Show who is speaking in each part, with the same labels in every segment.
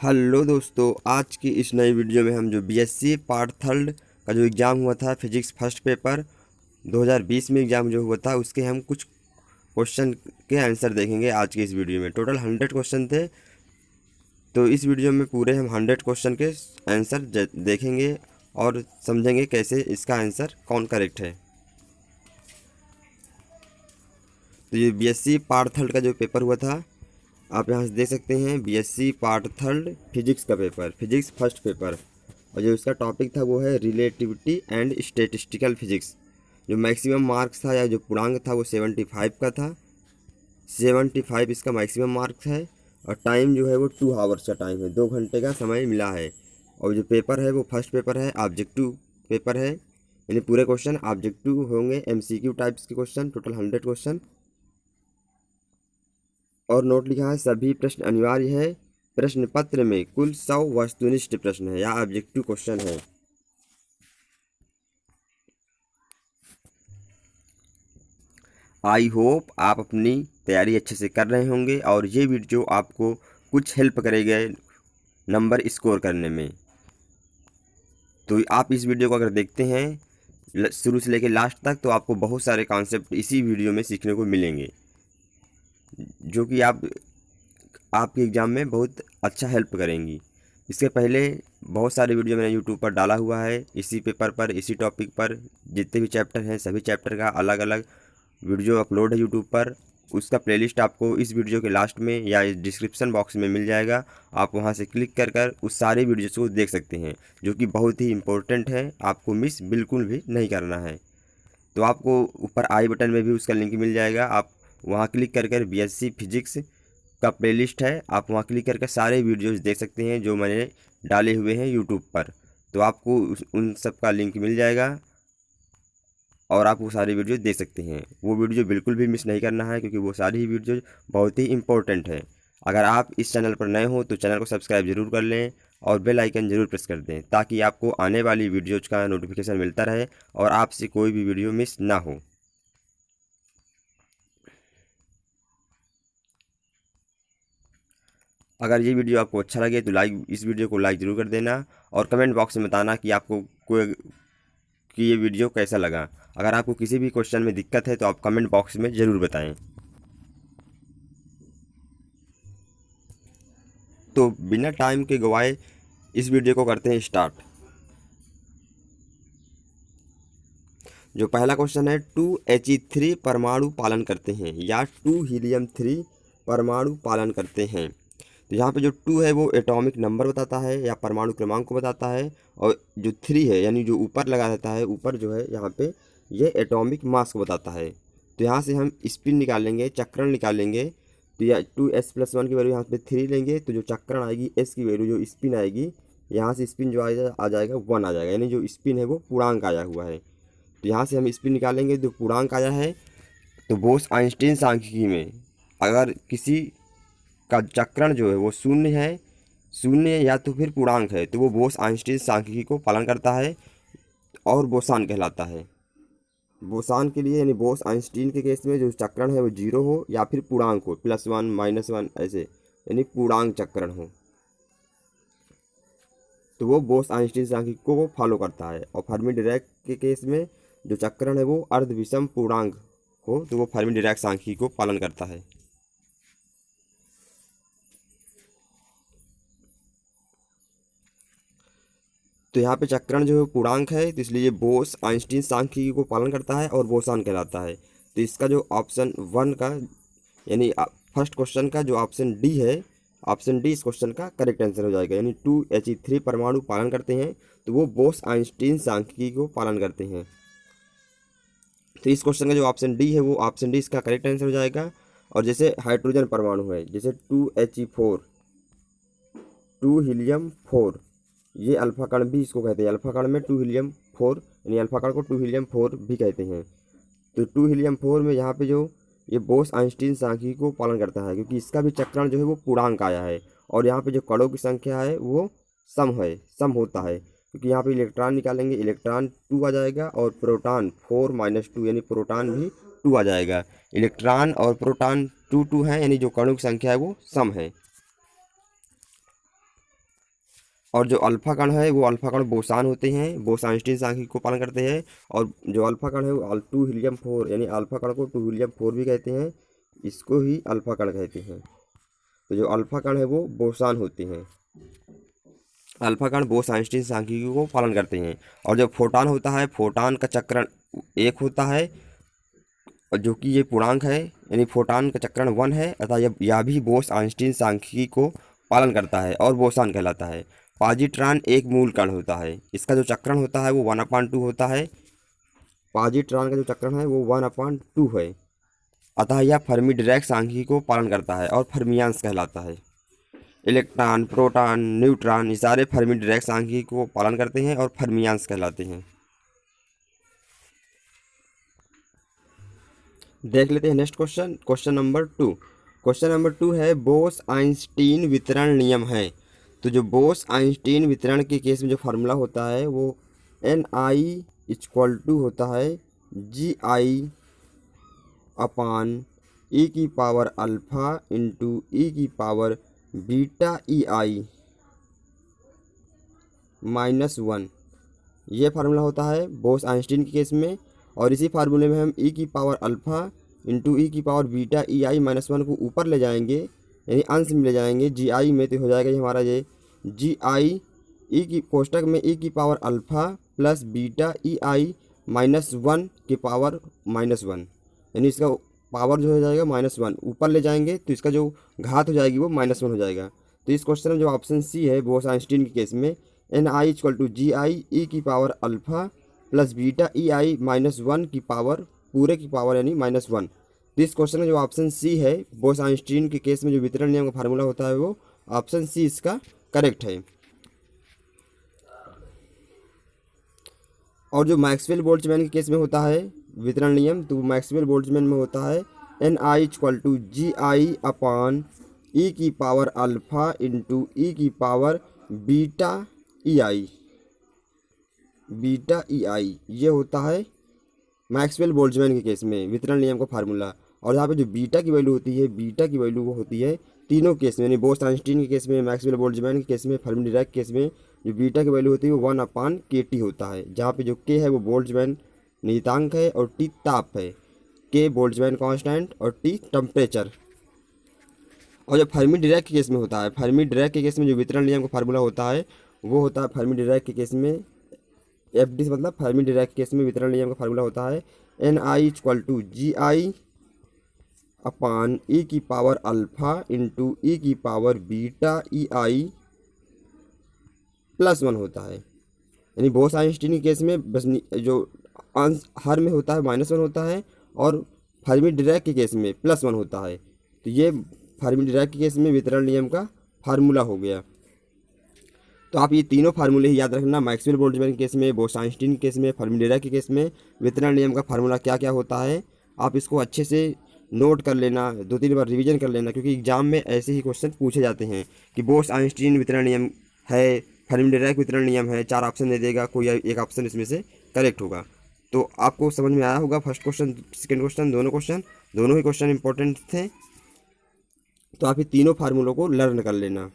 Speaker 1: Hello दोस्तों, आज की इस नई वीडियो में हम जो बीएससी पार्ट थर्ड का जो एग्ज़ाम हुआ था फिजिक्स फर्स्ट पेपर 2020 में एग्ज़ाम जो हुआ था उसके हम कुछ क्वेश्चन के आंसर देखेंगे। आज की इस वीडियो में टोटल 100 क्वेश्चन थे, तो इस वीडियो में पूरे हम 100 क्वेश्चन के आंसर देखेंगे और समझेंगे कैसे इसका आंसर कौन करेक्ट है। तो ये बीएससी पार्ट थर्ड का जो पेपर हुआ था, आप यहाँ से देख सकते हैं बीएससी पार्ट थर्ड फिजिक्स का पेपर, फिजिक्स फर्स्ट पेपर। और जो इसका टॉपिक था वो है रिलेटिविटी एंड स्टैटिस्टिकल फिजिक्स। जो मैक्सिमम मार्क्स था या जो पूर्णांक था वो 75 का था। 75 इसका मैक्सिमम मार्क्स है। और टाइम जो है वो 2 आवर्स का टाइम है, 2 घंटे का समय मिला है। और जो पेपर है वो फर्स्ट पेपर है, ऑब्जेक्टिव पेपर है, यानी पूरे क्वेश्चन ऑब्जेक्टिव होंगे, एमसीक्यू टाइप्स के क्वेश्चन, टोटल 100 क्वेश्चन। और नोट लिखा है सभी प्रश्न अनिवार्य है। प्रश्न पत्र में कुल 100 वस्तुनिष्ठ प्रश्न है या ऑब्जेक्टिव क्वेश्चन है। आई होप आप अपनी तैयारी अच्छे से कर रहे होंगे और ये वीडियो आपको कुछ हेल्प करेगा नंबर स्कोर करने में। तो आप इस वीडियो को अगर देखते हैं शुरू से लेकर लास्ट तक तो आपको बहुत सारे कॉन्सेप्ट इसी वीडियो में सीखने को मिलेंगे, जो कि आपके एग्ज़ाम में बहुत अच्छा हेल्प करेंगी। इसके पहले बहुत सारे वीडियो मैंने यूट्यूब पर डाला हुआ है, इसी पेपर पर, इसी टॉपिक पर जितने भी चैप्टर हैं सभी चैप्टर का अलग अलग वीडियो अपलोड है यूट्यूब पर। उसका प्लेलिस्ट आपको इस वीडियो के लास्ट में या डिस्क्रिप्शन बॉक्स में मिल जाएगा। आप वहां से क्लिक कर कर उस सारे वीडियोज़ को देख सकते हैं, जो कि बहुत ही इम्पोर्टेंट है, आपको मिस बिल्कुल भी नहीं करना है। तो आपको ऊपर आई बटन में भी उसका लिंक मिल जाएगा, आप वहाँ क्लिक कर कर बीएससी फिजिक्स का प्लेलिस्ट है, आप वहाँ क्लिक करके सारे वीडियोस देख सकते हैं जो मैंने डाले हुए हैं यूट्यूब पर। तो आपको उन सब का लिंक मिल जाएगा और आप वो सारी वीडियो देख सकते हैं। वो वीडियो बिल्कुल भी मिस नहीं करना है, क्योंकि वो सारी वीडियो बहुत ही इंपॉर्टेंट है। अगर आप इस चैनल पर नए हो तो चैनल को सब्सक्राइब जरूर कर लें और बेल आइकन जरूर प्रेस कर दें, ताकि आपको आने वाली वीडियोज़ का नोटिफिकेशन मिलता रहे और आपसे कोई भी वीडियो मिस ना हो। अगर ये वीडियो आपको अच्छा लगे तो इस वीडियो को लाइक ज़रूर कर देना और कमेंट बॉक्स में बताना कि आपको कि ये वीडियो कैसा लगा। अगर आपको किसी भी क्वेश्चन में दिक्कत है तो आप कमेंट बॉक्स में ज़रूर बताएं। तो बिना टाइम के गवाए इस वीडियो को करते हैं स्टार्ट। जो पहला क्वेश्चन है 2He3 परमाणु पालन करते हैं या 2 हीलियम 3 परमाणु पालन करते हैं। तो यहाँ पे जो 2 है वो एटॉमिक नंबर बताता है या परमाणु क्रमांक को बताता है, और जो 3 है यानी जो ऊपर लगा रहता है, ऊपर जो है यहाँ पे ये एटॉमिक मास को बताता है। तो यहाँ से हम स्पिन निकालेंगे, चक्रण निकालेंगे। तो या 2s+1 की वैल्यू यहाँ पे 3 लेंगे, तो जो चक्रण आएगी s की वैल्यू, जो स्पिन आएगी यहाँ से स्पिन जो आ जाएगा 1 आ जाएगा, यानी जो स्पिन है वो पूर्णांक आया हुआ है। तो यहाँ से हम स्पिन निकालेंगे, जो पूर्णांक आया है। तो बोस आइंस्टीन सांख्यिकी में अगर किसी का चक्रण जो है वो शून्य या तो फिर पूर्णांक है, तो वो बोस आइंस्टीन सांख्यिकी को पालन करता है और बोसान कहलाता है। बोसान के लिए यानी बोस आइंस्टीन के केस में जो चक्रण है वो 0 हो या फिर पूर्णांक हो, +1 -1 ऐसे, यानी पूर्णांक चक्रण हो, तो वो बोस आइंस्टीन सांख्यिकी को फॉलो करता है। और फर्मी डिराक के केस में जो चक्रण है वो अर्ध विषम पूर्णांक हो, तो वो फर्मी डिराक सांख्यिकी को पालन करता है। तो यहाँ पे चक्रण जो है पूर्णांक है, तो इसलिए ये बोस आइंस्टीन सांख्यिकी को पालन करता है और बोसान कहलाता है। तो इसका जो ऑप्शन 1 का यानी फर्स्ट क्वेश्चन का जो ऑप्शन डी है, ऑप्शन डी इस क्वेश्चन का करेक्ट आंसर हो जाएगा। यानी 2He3 परमाणु पालन करते हैं, तो वो बोस आइंस्टीन सांख्यिकी को पालन करते हैं। तो इस क्वेश्चन का जो ऑप्शन डी है वो ऑप्शन डी इसका करेक्ट आंसर हो जाएगा। और जैसे हाइड्रोजन परमाणु है, जैसे 2He4, 2 हीलियम 4, ये अल्फा कण भी इसको कहते हैं। अल्फा कण में 2 हीलियम 4, यानी अल्फा कण को 2 हीलियम 4 भी कहते हैं। तो 2 हीलियम 4 में यहाँ पे जो ये बोस आइंस्टीन सांख्यिकी को पालन करता है, क्योंकि इसका भी चक्रण जो है वो पूर्णांक आया है। और यहाँ पे जो कणों की संख्या है वो सम होता है, क्योंकि यहाँ पे इलेक्ट्रॉन निकालेंगे, इलेक्ट्रॉन 2 आ जाएगा और प्रोटॉन 4 - 2, यानी प्रोटॉन भी 2 आ जाएगा। इलेक्ट्रॉन और प्रोटॉन 2 2 हैं, यानी जो कणों की संख्या है वो सम है। और जो अल्फा कण है वो अल्फा कण बोसान होते हैं, बोस-आइंस्टीन सांख्यिकी को पालन करते हैं। और जो अल्फा कण है वो 2 हीलियम 4 यानी अल्फा कण को 2 हीलियम 4 भी कहते हैं, इसको ही अल्फा कण कहते हैं। तो जो अल्फा कण है वो बोसान होते हैं, अल्फा कण बोस-आइंस्टीन सांख्यिकी को पालन करते हैं। और जो फोटान होता है, फोटान का चक्रण 1 होता है, और जो कि ये पूर्णांक है यानी फोटान का चक्रण 1 है, अतः यह भी बोस-आइंस्टीन सांख्यिकी को पालन करता है और बोसान कहलाता है। पॉजिट्रॉन एक मूल कण होता है, इसका जो चक्रण होता है वो 1/2 होता है। पॉजिट्रॉन का जो चक्रण है वो 1/2 है, अतः यह फर्मी डिरैक सांख्यिकी को पालन करता है और फर्मियांश कहलाता है। इलेक्ट्रॉन, प्रोटॉन, न्यूट्रॉन ये सारे फर्मी डिरैक सांख्यिकी को पालन करते हैं और फर्मियांश कहलाते हैं। देख लेते हैं next question, question number 2। Question number 2 है बोस-आइंस्टीन वितरण नियम है। तो जो बोस-आइंस्टीन वितरण के केस में जो फार्मूला होता है वो Ni = होता है Gi/e⁴ × e⁻⁴ ये फार्मूला होता है बोस-आइंस्टीन के केस में। और इसी फार्मूले में हम e⁻α × e⁻⁴ को ऊपर ले जाएंगे यानी अंश में ले जाएंगे Gi में, तो हो जाएगा ये हमारा ये Gi की कोष्टक में e⁻α + β यानी इसका पावर जो हो जाएगा -1 ऊपर ले जाएंगे तो इसका जो घात हो जाएगी वो -1 हो जाएगा। तो इस क्वेश्चन में जो ऑप्शन सी है बोस-आइंस्टीन के केस में Ni = Gi e⁻α + β की पावर पूरे की पावर यानी -1। तो इस क्वेश्चन में जो ऑप्शन सी है बोस-आइंस्टीन के केस में जो वितरण नियम का फार्मूला होता है वो ऑप्शन सी इसका करेक्ट है। और जो मैक्सवेल बोल्ट्जमैन के केस में होता है वितरण नियम, तो मैक्सवेल बोल्ट्जमैन में होता है Ni = Gi/e⁻α × βEi ये होता है मैक्सवेल बोल्ट्जमैन के केस में वितरण नियम का फार्मूला। और यहाँ पे जो बीटा की वैल्यू होती है, बीटा की वैल्यू वो होती है तीनों केस में, यानी बोस-आइंस्टीन के केस में, मैक्सवेल बोल्ट्जमैन के केस में, फर्मी डिराक के केस में जो बीटा की वैल्यू होती है वो 1/kT होता है, जहाँ पे जो k है वो बोल्ट्जमैन नियतांक है और T ताप है, k बोल्ट्जमैन कांस्टेंट और T टेम्परेचर। और जो फर्मी डिराक के केस में होता है, फर्मी डिराक के केस में जो वितरण नियम का फार्मूला होता है वो होता है फर्मी डिराक के केस में FD से मतलब फर्मी डिराक के केस में वितरण नियम का फार्मूला होता है Ni = Gi/e⁻α × e⁻βEi +1 होता है। यानी बोस-आइंस्टीन के केस में बस जो अंश हर में होता है -1 होता है और फर्मी डिराक के केस में +1 होता है। तो ये फर्मी डिराक के केस में वितरण नियम का फार्मूला हो गया। तो आप ये तीनों फार्मूले ही याद रखना, मैक्सवेल बोल्ट्जमैन के केस में, बोस-आइंस्टीन के केस में, फर्मी डिराक के केस में वितरण नियम का फार्मूला क्या क्या होता है। आप इसको अच्छे से नोट कर लेना, 2-3 बार रिवीजन कर लेना, क्योंकि एग्जाम में ऐसे ही क्वेश्चन पूछे जाते हैं कि बोस-आइंस्टीन वितरण नियम है, फर्मी डिराक वितरण नियम है, 4 ऑप्शन दे देगा, कोई एक ऑप्शन इसमें से करेक्ट होगा। तो आपको समझ में आया होगा फर्स्ट क्वेश्चन, सेकेंड क्वेश्चन, दोनों ही क्वेश्चन इंपॉर्टेंट थे। तो आप ये तीनों फार्मूलों को लर्न कर लेना।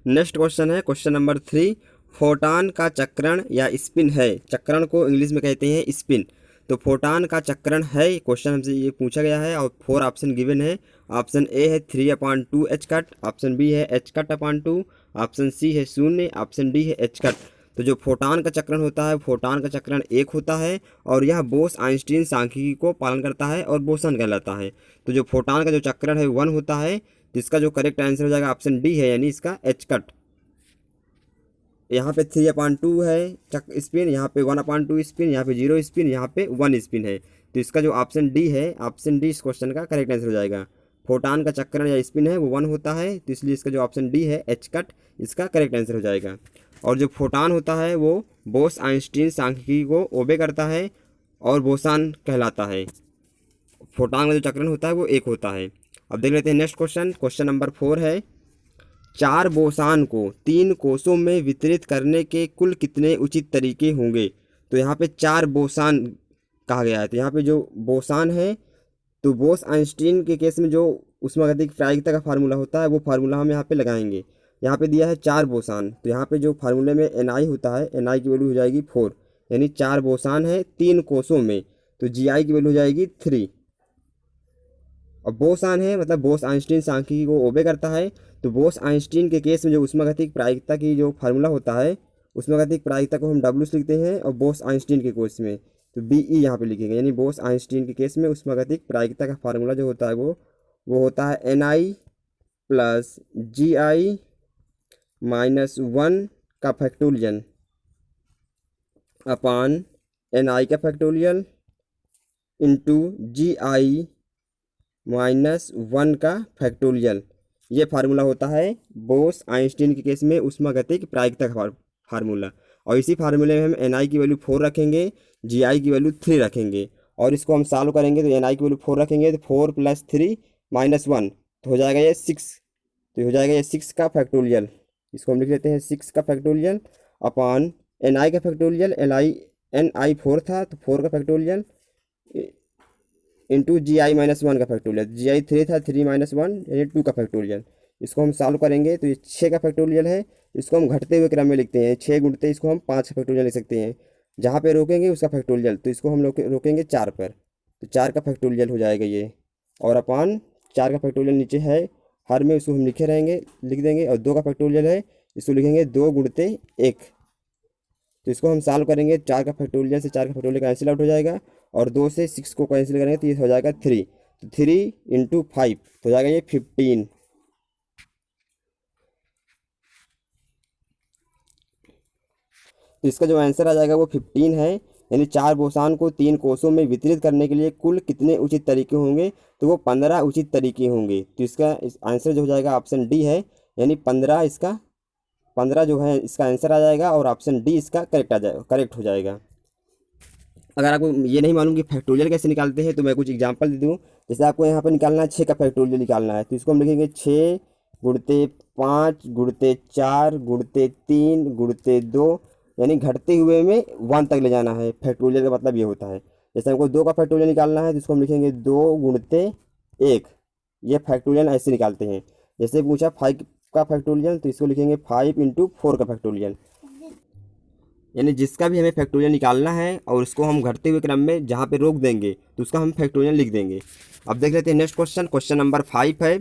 Speaker 1: नेक्स्ट क्वेश्चन है क्वेश्चन नंबर 3। फोटान का चक्रण या स्पिन है, चक्रण को इंग्लिश में कहते हैं स्पिन। तो फोटान का चक्रण है क्वेश्चन हमसे ये पूछा गया है और 4 ऑप्शन गिवन है। ऑप्शन ए है 3/2 h-, ऑप्शन बी है h-2, ऑप्शन सी है 0, ऑप्शन डी है h-। तो जो फोटान का चक्रण होता है, फोटान का चक्रण 1 होता है और यह बोस-आइंस्टीन सांख्यिकी को पालन करता है और बोसन कहलाता है। तो जो फोटान का जो चक्रण है 1 होता है, जिसका जो करेक्ट आंसर हो जाएगा ऑप्शन डी है, यानी इसका h-। यहाँ पे 3/2 है स्पिन, यहाँ पे 1/2 स्पिन, यहाँ पे 0 स्पिन, यहाँ पे 1 स्पिन है। तो इसका जो ऑप्शन डी है, ऑप्शन डी इस क्वेश्चन का करेक्ट आंसर हो जाएगा। फोटान का चक्रण या स्पिन है वो 1 होता है, तो इसलिए इसका जो ऑप्शन डी है h-, इसका करेक्ट आंसर हो जाएगा। और जो फोटान होता है वो बोस-आइंस्टीन सांख्यिकी को ओबे करता है और बोसान कहलाता है। फोटान का जो चक्रण होता है वो 1 होता है। अब देख लेते हैं नेक्स्ट क्वेश्चन, क्वेश्चन नंबर 4 है 4 बोसान को 3 कोषों में वितरित करने के कुल कितने उचित तरीके होंगे। तो यहाँ पे 4 बोसान कहा गया है। तो यहाँ पे जो बोसान है, तो बोस-आइंस्टीन के केस में जो उष्मागतिक प्रायिकता का फार्मूला होता है वो फार्मूला हम यहाँ पे लगाएंगे। यहाँ पे दिया है 4 बोसान, तो यहाँ पे जो फार्मूले में Ni होता है, Ni की वैल्यू हो जाएगी 4, यानी 4 बोसान है 3 कोसों में, तो Gi की वैल्यू हो जाएगी 3। और बोस-आन है मतलब बोस आइंस्टीन सांख्यिकी को ओबे करता है, तो बोस आइंस्टीन के केस में जो ऊष्मागतिक प्रायिकता की जो फार्मूला होता है, ऊष्मागतिक प्रायिकता को हम W से लिखते हैं, और बोस आइंस्टीन के केस में तो BE यहाँ पे लिखेंगे, यानी बोस आइंस्टीन के केस में ऊष्मागतिक प्रायिकता का फार्मूला जो होता है वो होता है Ni प्लस Gi माइनस 1 का फैक्टोरियल अपान Ni का फैक्टोरियल इंटू Gi माइनस 1 का फैक्टोरियल। ये फार्मूला होता है बोस आइंस्टीन के केस में ऊष्मागतिक प्रायिकता का फार्मूला। और इसी फार्मूले में हम Ni की वैल्यू 4 रखेंगे, Gi की वैल्यू 3 रखेंगे, और इसको हम सॉल्व करेंगे तो Ni की वैल्यू 4 रखेंगे तो 4 प्लस 3 माइनस 1 तो हो जाएगा ये 6, तो हो जाएगा ये 6 का फैक्टोरियल। इसको हम लिख लेते हैं 6 का फैक्टोरियल अपान Ni का फैक्टोरियल, Ni 4 था तो 4 का फैक्टोरियल इंटू Gi माइनस 1 का फैक्टोरियल, Gi 3 था, 3 माइनस 1 यानी 2 का फैक्टोरियल। इसको हम सॉल्व करेंगे तो ये 6 का फैक्टोरियल है, इसको हम घटते हुए क्रम में लिखते हैं, 6 गुणते इसको हम 5 का फैक्टोरियल लिख सकते हैं, जहाँ पे रोकेंगे उसका फैक्टोरियल, तो इसको हम रोकेंगे 4 पर, तो 4 का फैक्टोरियल हो जाएगा ये, और अपान 4 का फैक्टोरियल नीचे है हर में, उसको हम लिख देंगे, और 2 का फैक्टोरियल है, इसको लिखेंगे 2 गुणते 1। तो इसको हम सॉल्व करेंगे, 4 का फैक्टोरियल से 4 का फैक्टोरियल कैंसिल आउट हो जाएगा, और 2 से 6 को कैंसिल करेंगे तो ये हो जाएगा 3, तो 3 इंटू 5 हो जाएगा ये 15। तो इसका जो आंसर आ जाएगा वो 15 है, यानी 4 बोसान को 3 कोसों में वितरित करने के लिए कुल कितने उचित तरीके होंगे, तो वो 15 उचित तरीके होंगे। तो इसका आंसर जो हो जाएगा ऑप्शन डी है, यानी 15 जो है इसका आंसर आ जाएगा, और ऑप्शन डी इसका करेक्ट हो जाएगा। अगर आपको ये नहीं मालूम कि फैक्टोरियल कैसे निकालते हैं तो मैं कुछ एग्जांपल दे दूँ। जैसे आपको यहाँ पर निकालना है 6 का फैक्टोरियल निकालना है, तो इसको हम लिखेंगे 6 गुणते 5 गुणते 4 गुणते 3 गुणते 2, यानी घटते हुए में 1 तक ले जाना है। फैक्टोरियल का मतलब ये होता है। जैसे हमको 2 का फैक्टोरियल निकालना है तो इसको हम लिखेंगे 2 गुणते 1, ये फैक्टोरियल ऐसे निकालते हैं। जैसे पूछा 5 का फैक्टोरियल तो इसको लिखेंगे 5 इंटू 4 का फैक्टोरियल, यानी जिसका भी हमें फैक्टोरियल निकालना है और उसको हम घटते हुए क्रम में जहाँ पे रोक देंगे तो उसका हम फैक्टोरियल लिख देंगे। अब देख लेते हैं नेक्स्ट क्वेश्चन, क्वेश्चन नंबर 5 है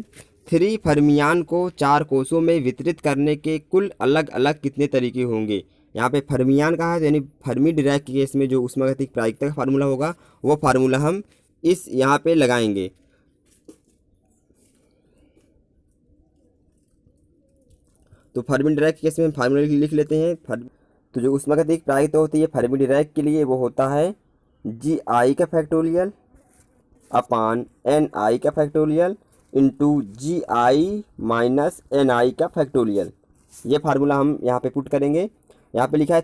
Speaker 1: 3 फर्मियान को 4 कोसों में वितरित करने के कुल अलग अलग कितने तरीके होंगे। यहाँ पे फर्मियान कहा है, यानी फर्मी डिराक के केस में जो ऊष्मागतिक प्रायिकता का फार्मूला होगा वो फार्मूला हम इस यहाँ पे लगाएंगे। तो फर्मी डिराक के केस में हम फार्मूला लिख लेते हैं। तो जो ऊष्मागतिक प्रायिकता होती है फर्मी डिराक के लिए वो होता है Gi का फैक्टोरियल अपान Ni का factorial into Gi minus Ni का फैक्टोरियल। ये फार्मूला हम यहाँ पे पुट करेंगे। यहाँ पे लिखा है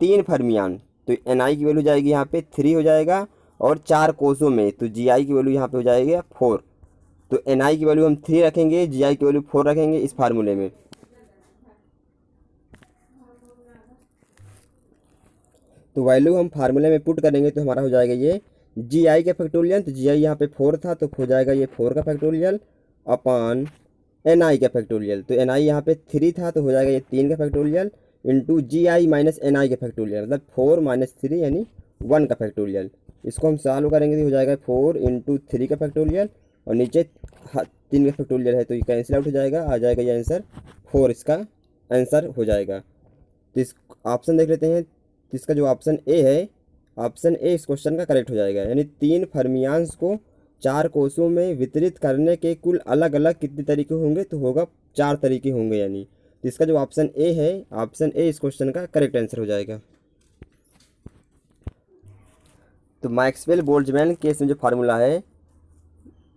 Speaker 1: 3 फर्मियान, तो Ni की वैल्यू जाएगी यहाँ पे 3 हो जाएगा, और 4 कोसों में तो Gi की वैल्यू यहाँ पे हो जाएगी 4। तो Ni की वैल्यू हम 3 रखेंगे, Gi की वैल्यू 4 रखेंगे इस फार्मूले में। तो वैल्यू हम फार्मूले में पुट करेंगे तो हमारा हो जाएगा ये Gi का फैक्टोरियल, तो Gi यहाँ पे 4 था तो हो जाएगा ये 4 का फैक्टोरियल अपान Ni का फैक्टोरियल, तो Ni यहाँ पे 3 था तो हो जाएगा ये 3 का factorial into Gi minus Ni का फैक्टोरियल, मतलब 4 माइनस 3 यानी 1 का फैक्टोरियल। इसको हम सॉल्व करेंगे तो हो जाएगा 4 इंटू 3 का फैक्टोरियल, और नीचे 3 का फैक्टोरियल है तो ये कैंसिल आउट हो जाएगा, आ जाएगा ये आंसर 4 इसका आंसर हो जाएगा। तो इस ऑप्शन देख लेते हैं, तो इसका जो ऑप्शन ए है, ऑप्शन ए इस क्वेश्चन का करेक्ट हो जाएगा, यानी 3 फर्मियांस को 4 कोसों में वितरित करने के कुल अलग अलग कितने तरीके होंगे, तो होगा 4 तरीके होंगे यानी। तो इसका जो ऑप्शन ए है, ऑप्शन ए इस क्वेश्चन का करेक्ट आंसर हो जाएगा। तो मैक्सवेल बोल्ट्जमैन केस में जो फार्मूला है,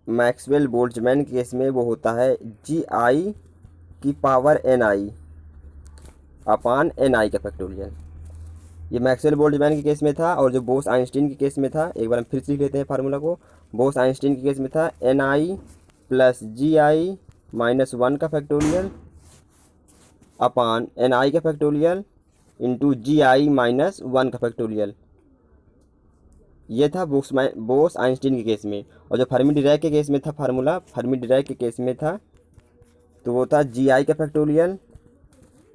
Speaker 1: मैक्सवेल बोल्ट्जमैन केस में वो होता है Gi की पावर Ni अपान Ni का फैक्टोरियल। ये मैक्सवेल बोल्ट्जमैन के केस में था, और जो बोस आइंस्टीन के केस में था, एक बार हम फिर से लिख लेते हैं फार्मूला को। बोस आइंस्टीन के केस में था Ni प्लस Gi माइनस 1 का फैक्टोरियल अपान Ni का फैक्टोरियल इंटू Gi माइनस 1 का फैक्टोरियल। ये था बोस आइंस्टीन के केस में। और जो फर्मी डिराक के केस में था फार्मूला, फर्मी डिराक के केस में था तो वो था GI का फैक्टोरियल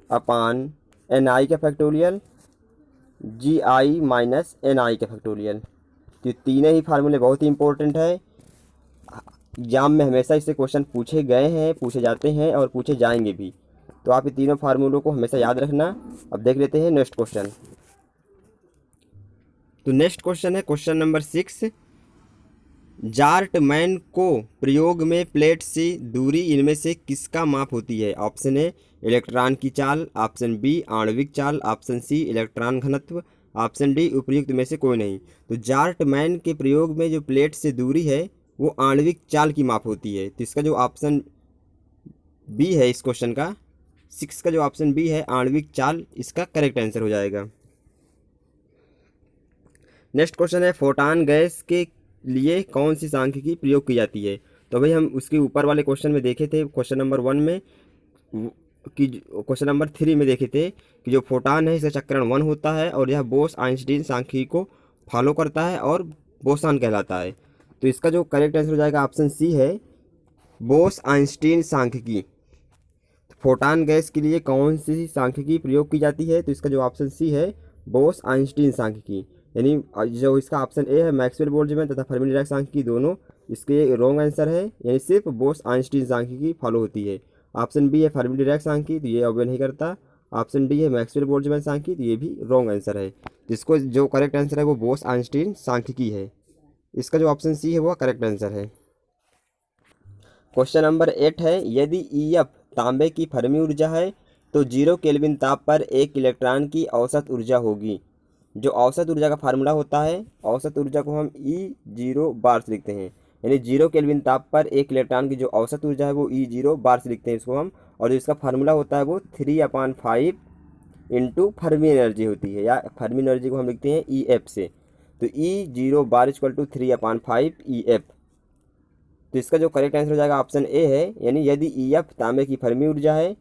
Speaker 1: अपान NI का फैक्टोरियल GI माइनस NI का फैक्टोरियल। तो तीनों ही फार्मूले बहुत ही इंपॉर्टेंट है। एग्जाम में हमेशा इससे क्वेश्चन पूछे गए हैं, पूछे जाते हैं और पूछे जाएंगे भी। तो आप ये तीनों फार्मूलों को हमेशा याद रखना। अब देख लेते हैं नेक्स्ट क्वेश्चन। तो नेक्स्ट क्वेश्चन है क्वेश्चन नंबर 6। जार्टमैन को प्रयोग में प्लेट से दूरी इनमें से किसका माप होती है? ऑप्शन ए इलेक्ट्रॉन की चाल, ऑप्शन बी आणविक चाल, ऑप्शन सी इलेक्ट्रॉन घनत्व, ऑप्शन डी उपयुक्त में से कोई नहीं। तो जार्टमैन के प्रयोग में जो प्लेट से दूरी है वो आणविक चाल की माप होती है। तो इसका जो ऑप्शन बी है इस क्वेश्चन का 6 का जो ऑप्शन बी है आणविक चाल, इसका करेक्ट आंसर हो जाएगा। नेक्स्ट क्वेश्चन है फोटॉन गैस के लिए कौन सी सांख्यिकी प्रयोग की जाती है? तो भाई हम उसके ऊपर वाले क्वेश्चन में देखे थे, क्वेश्चन नंबर 1 में कि क्वेश्चन नंबर 3 में देखे थे कि जो फोटॉन है इसका चक्रण 1 होता है और यह बोस आइंस्टीन सांख्यिकी को फॉलो करता है और बोसॉन कहलाता है। तो इसका जो करेक्ट आंसर हो जाएगा ऑप्शन सी है बोस आइंस्टीन सांख्यिकी। फोटॉन गैस के लिए कौन सी सांख्यिकी प्रयोग की जाती है? तो इसका जो ऑप्शन सी है बोस आइंस्टीन सांख्यिकी। यानी जो इसका ऑप्शन ए है मैक्सवेल बोल्ट्जमैन तथा फर्मी डिराक सांख्यिकी दोनों इसके रॉन्ग आंसर है। यानी सिर्फ बोस आइंस्टीन सांख्यिकी फॉलो होती है। ऑप्शन बी है फर्मी डिराक सांख्यिकी, तो ये ऑब्जर्व नहीं करता। ऑप्शन डी है मैक्सवेल बोल्ट्जमैन सांख्यिकी, तो ये भी रॉन्ग आंसर है। जिसको जो करेक्ट आंसर है वो बोस आइंस्टीन सांख्यिकी है। इसका जो ऑप्शन सी है वो करेक्ट आंसर है। क्वेश्चन नंबर 8 है यदि EF तांबे की फर्मी ऊर्जा है तो 0 केल्विन ताप पर एक इलेक्ट्रॉन की औसत ऊर्जा होगी। जो औसत ऊर्जा का फार्मूला होता है, औसत ऊर्जा को हम E0 बार से लिखते हैं। यानी 0 केल्विन ताप पर एक इलेक्ट्रॉन की जो औसत ऊर्जा है वो E0 बार से लिखते हैं इसको हम। और जो इसका फार्मूला होता है वो 3/5 इंटू फर्मी एनर्जी होती है, या फर्मी एनर्जी को हम लिखते हैं EF से। तो E0 bar equal to 3/5 EF। तो इसका जो करेक्ट आंसर हो जाएगा ऑप्शन ए है। यानी यदि EF तांबे की फर्मी ऊर्जा है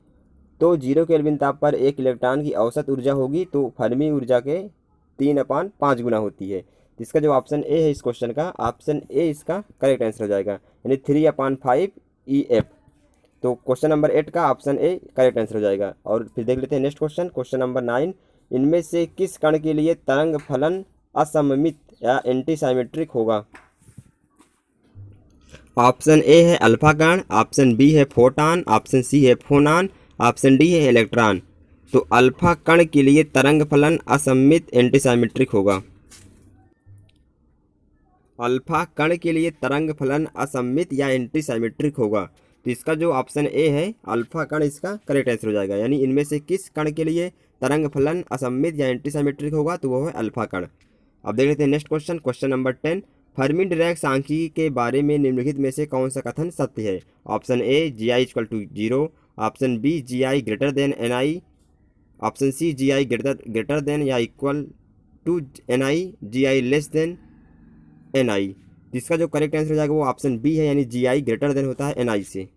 Speaker 1: तो 0 केल्विन ताप पर एक इलेक्ट्रॉन की औसत ऊर्जा होगी तो फर्मी ऊर्जा के 3/5 गुना होती है। इसका जो ऑप्शन ए है इस क्वेश्चन का, ऑप्शन ए इसका करेक्ट आंसर हो जाएगा, यानी 3/5 EF। तो क्वेश्चन नंबर 8 का ऑप्शन ए करेक्ट आंसर हो जाएगा। और फिर देख लेते हैं नेक्स्ट क्वेश्चन, क्वेश्चन नंबर 9। इनमें से किस कण के लिए तरंग फलन असममित या एंटी साइमेट्रिक होगा? ऑप्शन ए है अल्फा कण, ऑप्शन बी है फोटॉन, ऑप्शन सी है फोनॉन, ऑप्शन डी है इलेक्ट्रॉन। तो अल्फा कण के लिए तरंग फलन असममित एंटी साइमेट्रिक होगा। अल्फा कण के लिए तरंग फलन असममित या एंटी साइमेट्रिक होगा। तो इसका जो ऑप्शन ए है अल्फा कण इसका करेक्ट आंसर हो जाएगा। यानी इनमें से किस कण के लिए तरंग फलन असममित या एंटी साइमेट्रिक होगा? तो वो है अल्फा कण। अब देख लेते हैं next question, question number 10। Fermi Dirac सांख्यिकी के बारे में निम्नलिखित में से कौन सा कथन सत्य है? Option A GI = 0, option B GI > NI, option C GI greater than या equal to NI, GI less than NI। जिसका जो करेक्ट आंसर हो जाएगा वो ऑप्शन बी है, यानी GI ग्रेटर देन होता है NI से।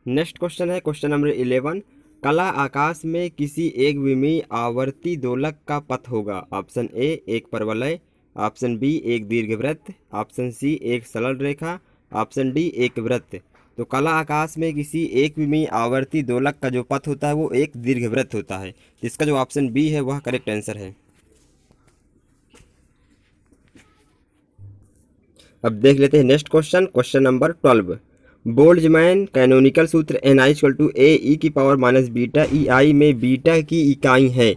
Speaker 1: नेक्स्ट क्वेश्चन है क्वेश्चन नंबर 11। कला आकाश में किसी एक विमीय आवर्ती दोलक का पथ होगा। ऑप्शन ए एक परवलय, ऑप्शन बी एक दीर्घवृत्त, ऑप्शन सी एक सरल रेखा, ऑप्शन डी एक वृत्त। तो कला आकाश में किसी एक विमीय आवर्ती दोलक का जो पथ होता है वो एक दीर्घवृत्त होता है। इसका जो ऑप्शन बी है वह करेक्ट आंसर है। अब देख लेते हैं next question, question number 12। Boltzmann canonical सूत्र NI = AE⁻β EI में बीटा की इकाई है।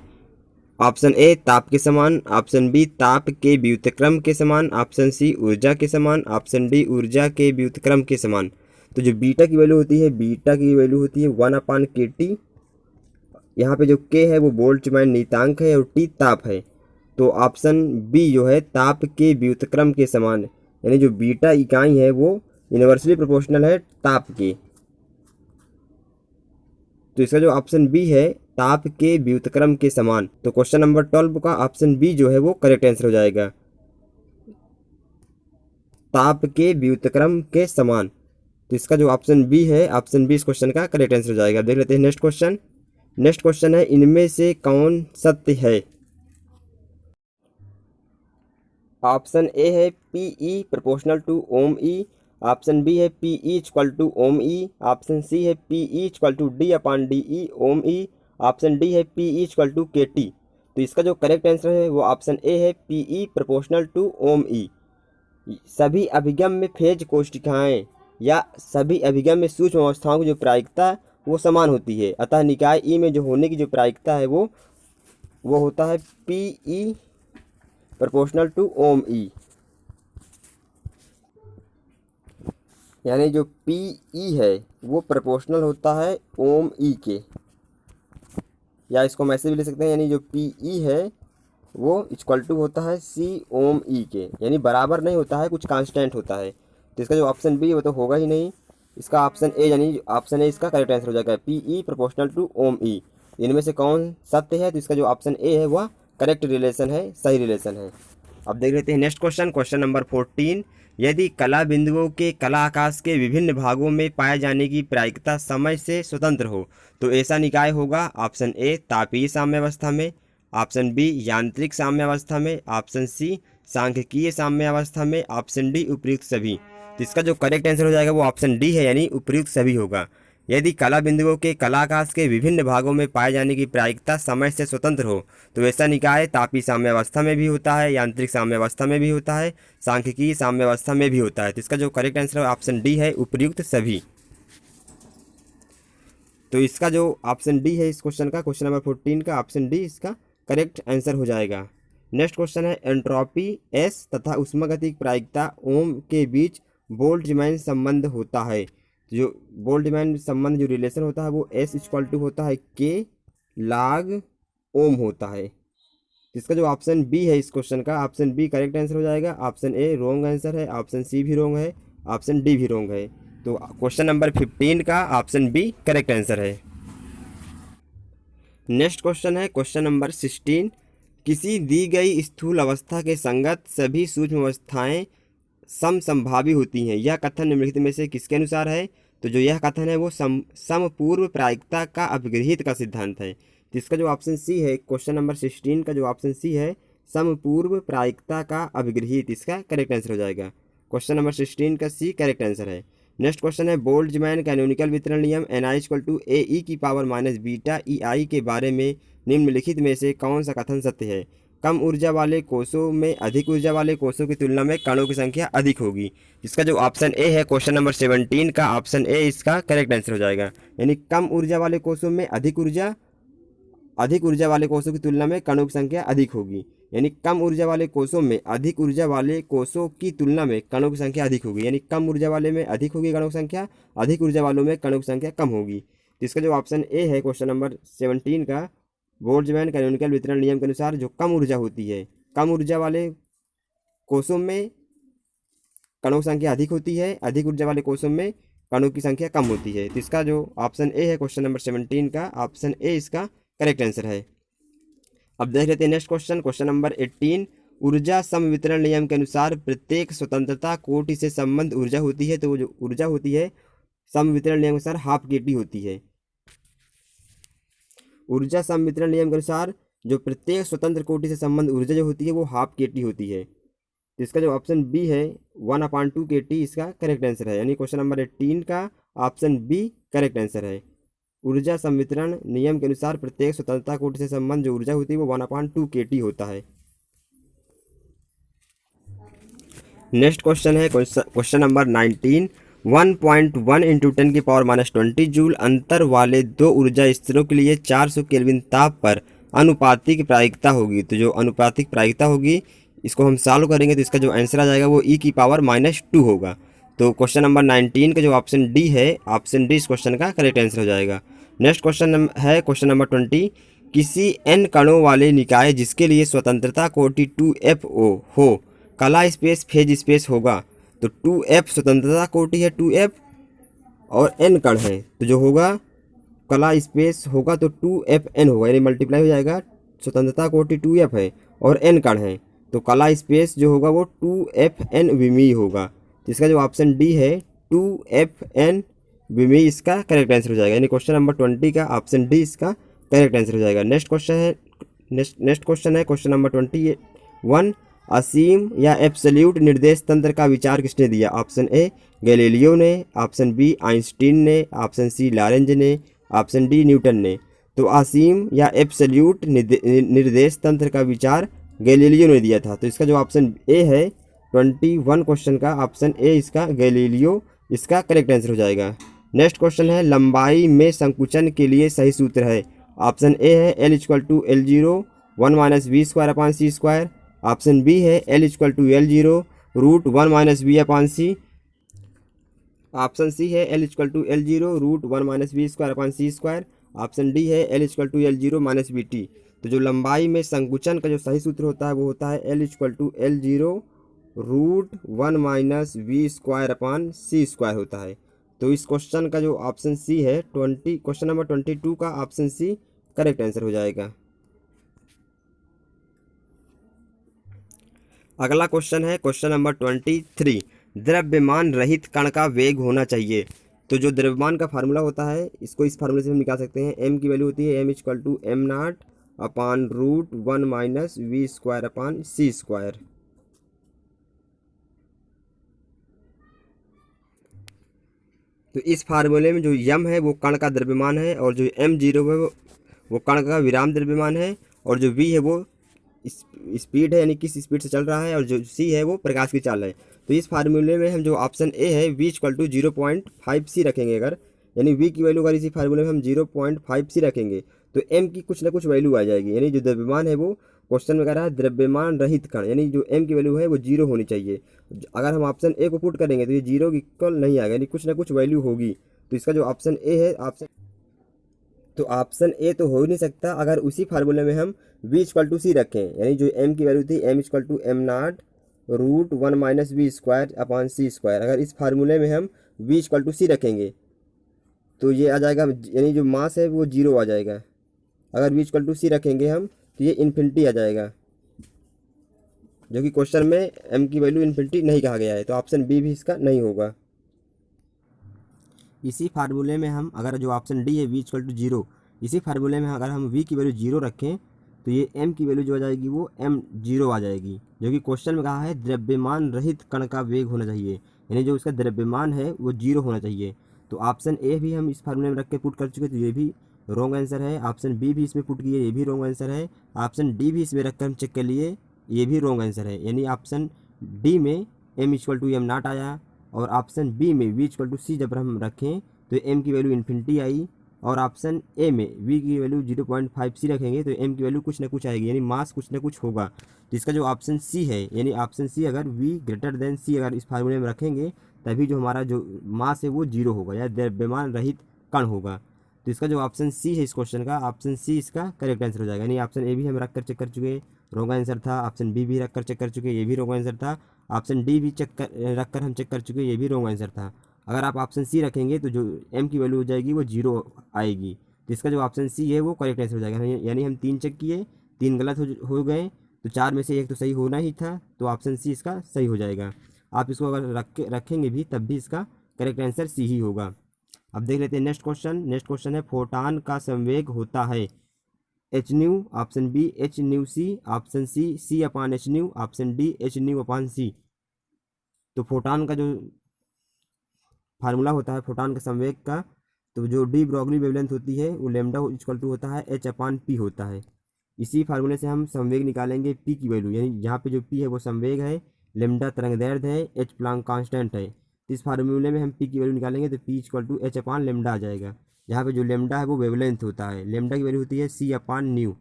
Speaker 1: ऑप्शन ए ताप के समान, ऑप्शन बी ताप के व्युत्क्रम के समान, ऑप्शन सी ऊर्जा के समान, ऑप्शन डी ऊर्जा के व्युत्क्रम के समान। तो जो बीटा की वैल्यू होती है, बीटा की वैल्यू होती है 1/kT। यहाँ पे जो k है वो बोल्ट्जमैन नियतांक है और T ताप है। तो ऑप्शन बी जो है ताप के व्युत्क्रम के समान, यानी जो बीटा इकाई है वो यूनिवर्सली प्रोपोर्शनल है ताप के। तो इसका जो ऑप्शन बी है ताप के व्युत्क्रम के समान। तो क्वेश्चन नंबर 12 का ऑप्शन बी जो है वो करेक्ट आंसर हो जाएगा, ताप के व्युत्क्रम के समान। तो इसका जो ऑप्शन बी है, ऑप्शन बी इस क्वेश्चन का करेक्ट आंसर हो जाएगा। देख लेते हैं नेक्स्ट क्वेश्चन। नेक्स्ट क्वेश्चन है इनमें से कौन सत्य है? ऑप्शन ए है P E proportional to ohm E, option B है P E equal to ohm E, option C है P E equal to D upon D E ohm E, option D है P E equal to K T. तो इसका जो correct answer है वो option A है P E proportional to ohm ई। सभी अभिगम में फेज कोशिकाएं या सभी अभिगम में सूक्ष्म अवस्थाओं की जो प्रायिकता वो समान होती है, अतः निकाय ई में जो होने की जो प्रायिकता है वो होता है P E proportional to ohm ई। यानी जो पी ई है वो प्रोपोर्शनल होता है ओम ई के, या इसको हम ऐसे भी ले सकते हैं, यानी जो पी ई है वो इक्वल टू होता है सी ओम ई के, यानी बराबर नहीं होता है, कुछ कांस्टेंट होता है। तो इसका जो ऑप्शन बी है वो तो होगा ही नहीं, इसका ऑप्शन ए, यानी ऑप्शन ए इसका करेक्ट आंसर हो जाएगा, P E proportional to ohm ई। इनमें से कौन सत्य है? तो इसका जो ऑप्शन ए है वह करेक्ट रिलेशन है, सही रिलेशन है। अब देख लेते हैं नेक्स्ट क्वेश्चन, क्वेश्चन नंबर 14। यदि कला बिंदुओं के कला आकाश के विभिन्न भागों में पाए जाने की प्रायिकता समय से स्वतंत्र हो तो ऐसा निकाय होगा। ऑप्शन ए तापीय साम्यावस्था में, ऑप्शन बी यांत्रिक साम्यावस्था में, ऑप्शन सी सांख्यिकीय साम्यावस्था में, ऑप्शन डी उपयुक्त सभी। तो इसका जो करेक्ट आंसर हो जाएगा वो ऑप्शन डी है, यानी उपयुक्त सभी होगा। यदि कला बिंदुओं के कलाकाश के विभिन्न भागों में पाए जाने की प्रायिकता समय से स्वतंत्र हो तो ऐसा निकाय तापीय साम्यावस्था में भी होता है, यांत्रिक साम्यावस्था में भी होता है, सांख्यिकीय साम्यावस्था में भी होता है। तो इसका जो करेक्ट आंसर है ऑप्शन डी है, उपयुक्त सभी। तो इसका जो ऑप्शन डी है इस क्वेश्चन का, क्वेश्चन नंबर 14 का ऑप्शन डी इसका करेक्ट आंसर हो जाएगा। नेक्स्ट क्वेश्चन है एंट्रोपी एस तथा उष्मागतिक प्रायिकता ओम के बीच बोल्ट्जमैन संबंध होता है। जो बोल्ट्जमैन संबंध जो रिलेशन होता है वो एस इक्वल टू होता है के लाग ओम होता है। इसका जो ऑप्शन बी है इस क्वेश्चन का, ऑप्शन बी करेक्ट आंसर हो जाएगा। ऑप्शन ए रॉन्ग आंसर है, ऑप्शन सी भी रॉन्ग है, ऑप्शन डी भी रॉन्ग है। तो क्वेश्चन नंबर 15 का ऑप्शन बी करेक्ट आंसर है। नेक्स्ट क्वेश्चन है क्वेश्चन नंबर 16। किसी दी गई स्थूल अवस्था के संगत सभी सूक्ष्म अवस्थाएं समसंभावी होती हैं, यह कथन निम्नलिखित में से किसके अनुसार है? तो जो यह कथन है वो समपूर्व प्रायिकता का अपगृहित का सिद्धांत है। तो इसका जो ऑप्शन सी है क्वेश्चन नंबर 16 का जो ऑप्शन सी है समपूर्व प्रायिकता का अपगृहित, इसका करेक्ट आंसर हो जाएगा। क्वेश्चन नंबर 16 का सी करेक्ट आंसर है। नेक्स्ट क्वेश्चन है बोल्ट्जमैन कैनोनिकल वितरण नियम Ni इक्वल टू ए ई की पावर माइनस बीटा ई आई के बारे में निम्नलिखित में से कौन सा कथन सत्य है? कम ऊर्जा वाले कोषों में अधिक ऊर्जा वाले कोषों की तुलना में कणों की संख्या अधिक होगी। इसका जो ऑप्शन ए है क्वेश्चन नंबर 17 का ऑप्शन ए इसका करेक्ट आंसर हो जाएगा, यानी कम ऊर्जा वाले कोषों में अधिक ऊर्जा वाले कोषों की तुलना में कणों की संख्या अधिक होगी, यानी कम ऊर्जा वाले कोषों में अधिक ऊर्जा वाले कोषों की तुलना में कणों की संख्या अधिक होगी, यानी कम ऊर्जा वाले में अधिक होगी कणों की संख्या, अधिक ऊर्जा वालों में कणों की संख्या कम होगी। तो इसका जो ऑप्शन ए है क्वेश्चन नंबर 17 का बोल्ट्जमैन कैनोनिकल वितरण नियम के अनुसार जो कम ऊर्जा होती है, कम ऊर्जा वाले कोषों में कणों की संख्या अधिक होती है, अधिक ऊर्जा वाले कोषों में कणों की संख्या कम होती है। तो इसका जो ऑप्शन ए है क्वेश्चन नंबर 17 का ऑप्शन ए इसका करेक्ट आंसर है। अब देख लेते हैं नेक्स्ट क्वेश्चन, क्वेश्चन नंबर 18। ऊर्जा समवितरण नियम के अनुसार प्रत्येक स्वतंत्रता कोटि से संबंध ऊर्जा होती है, तो वो जो ऊर्जा होती है समवितरण नियम के अनुसार हाफ के टी होती है। ऊर्जा समवितरण नियम के अनुसार जो प्रत्येक स्वतंत्र कोटि से संबंध ऊर्जा जो होती है वो हाफ के टी होती है। तो इसका जो ऑप्शन बी है 1/2 के टी इसका करेक्ट आंसर है, यानी क्वेश्चन नंबर 18 का ऑप्शन बी करेक्ट आंसर है। ऊर्जा संवितरण नियम के अनुसार प्रत्येक स्वतंत्रता कोटि से संबंध जो ऊर्जा होती है वो 1/2 के टी होता है। नेक्स्ट क्वेश्चन है क्वेश्चन नंबर 19। 1.1 इंटू 10 की पावर माइनस 20 जूल अंतर वाले दो ऊर्जा स्तरों के लिए 400 केल्विन ताप पर अनुपातिक प्रायिकता होगी। तो जो अनुपातिक प्रायिकता होगी इसको हम सॉल्व करेंगे तो इसका जो आंसर आ जाएगा वो ई की पावर -2 होगा। तो क्वेश्चन नंबर 19 का जो ऑप्शन डी है, ऑप्शन डी इस क्वेश्चन का करेक्ट आंसर हो जाएगा। नेक्स्ट क्वेश्चन है क्वेश्चन नंबर 20। किसी n कणों वाले निकाय जिसके लिए स्वतंत्रता कोटि 2FO हो कला स्पेस फेज स्पेस होगा। तो 2F स्वतंत्रता कोटि है 2F और n कण है, तो जो होगा कला स्पेस होगा तो 2FN होगा, यानी मल्टीप्लाई हो जाएगा। स्वतंत्रता कोटि 2F है और n कण है तो कला स्पेस जो होगा वो 2FN विमीय होगा। तो इसका जो ऑप्शन डी है 2FN विमीय इसका करेक्ट आंसर हो जाएगा, यानी क्वेश्चन नंबर 20 का ऑप्शन डी इसका करेक्ट आंसर हो जाएगा। नेक्स्ट क्वेश्चन है क्वेश्चन नंबर 21। असीम या एब्सोल्यूट निर्देश तंत्र का विचार किसने दिया? ऑप्शन ए गैलीलियो ने, ऑप्शन बी आइंस्टीन ने, ऑप्शन सी लॉरेंज ने, ऑप्शन डी न्यूटन ने। तो असीम या एब्सोल्यूट निर्देश तंत्र का विचार गैलीलियो ने दिया था। तो इसका जो ऑप्शन ए है 21 क्वेश्चन का ऑप्शन ए इसका गैलीलियो इसका करेक्ट आंसर हो जाएगा। नेक्स्ट क्वेश्चन है लंबाई में संकुचन के लिए सही सूत्र है। ऑप्शन ए है L equal to L zero 1-v² / c²। Option B है L equal to L zero √1-v/c। Option C है L equal to L zero √1-v² option D है L equal to L zero -vt। तो जो लंबाई में संकुचन का जो सही सूत्र होता है वो होता है L equal to L zero √1-v² होता है। तो इस क्वेश्चन का जो ऑप्शन सी है क्वेश्चन नंबर 22 का ऑप्शन सी करेक्ट आंसर हो जाएगा। अगला क्वेश्चन है क्वेश्चन नंबर 23, द्रव्यमान रहित कण का वेग होना चाहिए। तो जो द्रव्यमान का फार्मूला होता है इसको इस फार्मूले से हम निकाल सकते हैं। m की वैल्यू होती है m इक्वल टू m0/√1-v²/c²। तो इस फार्मूले में जो m है वो कण का द्रव्यमान है और जो m0 है वो कण का विराम द्रव्यमान है और जो v है वो स्पीड है यानी किस स्पीड से चल रहा है और जो c है वो प्रकाश की चाल है। तो इस फार्मूले में हम जो ऑप्शन ए है v इक्वल टू 0.5c रखेंगे अगर, यानी v की वैल्यू अगर इसी फार्मूले में हम 0.5c रखेंगे तो m की कुछ ना कुछ वैल्यू आ जाएगी। यानी जो द्रव्यमान है वो क्वेश्चन में कह रहा है द्रव्यमान रहित कण, यानी जो m की वैल्यू है वो 0 होनी चाहिए। अगर हम ऑप्शन ए को पुट करेंगे तो ये 0 की इक्वल नहीं आएगा, यानी कुछ ना कुछ वैल्यू होगी। तो इसका जो ऑप्शन ए है ऑप्शन ए तो हो ही नहीं सकता अगर उसी फार्मूले में हम v इक्वल टू सी रखें, यानी जो m की वैल्यू थी m इक्वल टू m0√1-v²/c²। अगर इस फार्मूले में हम v इक्वल टू सी रखेंगे तो ये आ जाएगा, यानी जो मास है वो 0 आ जाएगा। अगर v इक्वल टू सी रखेंगे हम तो ये इन्फिनिटी आ जाएगा, जो कि क्वेश्चन में m की वैल्यू इन्फिनिटी नहीं कहा गया है। तो ऑप्शन बी भी इसका नहीं होगा। इसी फार्मूले में हम अगर जो ऑप्शन डी है v इक्वल टू 0, इसी फार्मूले में अगर हम v की वैल्यू 0 रखें तो ये m की वैल्यू जो आ जाएगी वो m0 आ जाएगी, जो कि क्वेश्चन में कहा है द्रव्यमान रहित कण का वेग होना चाहिए, यानी जो उसका द्रव्यमान है वो 0 होना चाहिए। तो ऑप्शन ए भी हम इस फार्मूले में रख के पुट कर चुके तो ये भी रॉन्ग आंसर है। ऑप्शन बी भी इसमें पुट किए ये भी रॉन्ग आंसर है। ऑप्शन डी भी इसमें रख कर हम चेक कर लिए ये भी रॉन्ग आंसर है, यानी ऑप्शन डी में m इक्वल टू m0 आया और ऑप्शन बी में v इक्वल टू सी जब हम रखें तो m की वैल्यू इन्फिनिटी आई और ऑप्शन ए में v की वैल्यू 0.5c रखेंगे तो m की वैल्यू कुछ ना कुछ आएगी, यानी मास कुछ ना कुछ होगा। तो इसका जो ऑप्शन सी है, यानी ऑप्शन सी अगर v ग्रेटर देन c अगर इस फार्मूले में रखेंगे तभी जो हमारा जो मास है वो 0 होगा या द्रव्यमान रहित कण होगा। तो इसका जो ऑप्शन सी है इस क्वेश्चन का ऑप्शन सी इसका करेक्ट आंसर हो जाएगा। यानी ऑप्शन ए भी हम रख कर चेक कर चुके रॉन्ग आंसर था, ऑप्शन बी भी रख कर चेक कर चुके ये भी रॉन्ग आंसर था, ऑप्शन डी भी रख कर हम चेक कर चुके ये भी रॉन्ग आंसर था। अगर आप ऑप्शन सी रखेंगे तो जो m की वैल्यू हो जाएगी वो 0 आएगी। तो इसका जो ऑप्शन सी है वो करेक्ट आंसर हो जाएगा। यानी हम 3 चेक किए, 3 गलत हो गए, तो 4 में से एक तो सही होना ही था, तो ऑप्शन सी इसका सही हो जाएगा। आप इसको अगर रखेंगे भी तब भी इसका करेक्ट आंसर सी ही होगा। अब देख लेते हैं नेक्स्ट क्वेश्चन। नेक्स्ट क्वेश्चन है फोटान का संवेग होता है H nu, option B H nu C, option C upon H nu, option D H nu upon C. तो फोटान का जो फार्मूला होता है फोटान के संवेग का, तो जो डी ब्रॉगली वेवलेंथ होती है वो लेमडा इक्वल टू होता है एच अपान पी होता है। इसी फार्मूले से हम संवेग निकालेंगे पी की वैल्यू, यानी जहाँ पे जो पी है वो संवेग है, लेमडा तरंगदैर्ध्य है, एच प्लांक कांस्टेंट है। तो इस फार्मूले में हम पी की वैल्यू निकालेंगे तो P equal to H upon lambda आ जाएगा, जहाँ पे जो लेमडा है वो वेवलेंथ होता है। लेमडा की वैल्यू होती है सी अपान न्यू,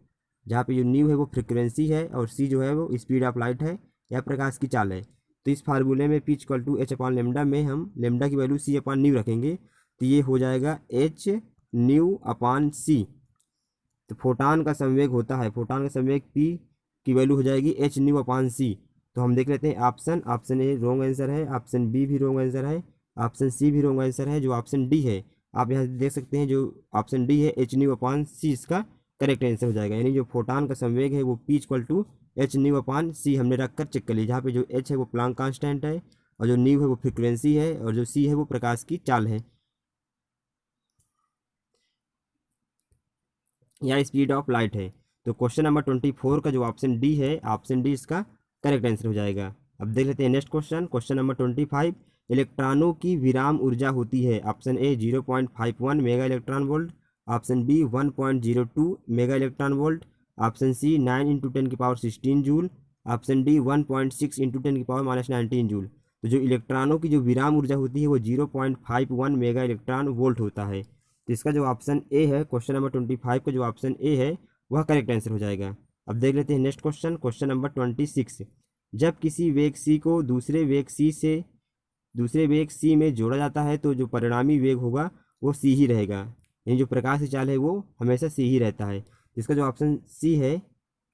Speaker 1: जहाँ पे जो न्यू है वो फ्रिक्वेंसी है और सी जो है वो स्पीड ऑफ लाइट है या प्रकाश की चाल है। तो इस फार्मूले में P equal to H upon lambda में हम लेमडा की वैल्यू सी अपान न्यू रखेंगे तो ये हो जाएगा एच न्यू अपान सी। तो फोटान का संवेग होता है, फोटान का संवेग पी की वैल्यू हो जाएगी एच न्यू अपान सी। तो हम देख लेते हैं ऑप्शन ए रॉन्ग आंसर है, ऑप्शन बी भी रॉन्ग आंसर है, ऑप्शन सी भी रॉन्ग आंसर है। जो ऑप्शन डी है आप यहाँ देख सकते हैं, जो ऑप्शन डी है एच न्यू अपान सी इसका करेक्ट आंसर हो जाएगा। यानी जो फोटान का संवेग है वो P equal to H nu upon C हमने रख कर चेक कर लिया, जहाँ पे जो एच है वो प्लांक कांस्टेंट है और जो न्यू है वो फ्रिक्वेंसी है और जो सी है वो प्रकाश की चाल है या स्पीड ऑफ लाइट है। तो क्वेश्चन नंबर 24 का जो ऑप्शन डी है, ऑप्शन डी इसका करेक्ट आंसर हो जाएगा। अब देख लेते हैं नेक्स्ट क्वेश्चन, क्वेश्चन नंबर 25। इलेक्ट्रॉनों की विराम ऊर्जा होती है। Option A 0.51 mega electron volt, option B 1.02 mega electron volt, option C 9 into 10⁻16 joule, option D 1.6 into 10⁻19 joule. तो जो इलेक्ट्रॉनों की जो विराम ऊर्जा होती है वो 0.51 मेगा इलेक्ट्रॉन वोल्ट होता है। तो इसका जो ऑप्शन ए है, क्वेश्चन नंबर 25 का जो ऑप्शन ए है वह करेक्ट आंसर हो जाएगा। अब देख लेते हैं नेक्स्ट क्वेश्चन, क्वेश्चन नंबर 26। जब किसी वेग सी को दूसरे वेग सी में जोड़ा जाता है तो जो परिणामी वेग होगा वो सी ही रहेगा, यानी जो प्रकाश की चाल है वो हमेशा सी ही रहता है। इसका जो ऑप्शन सी है,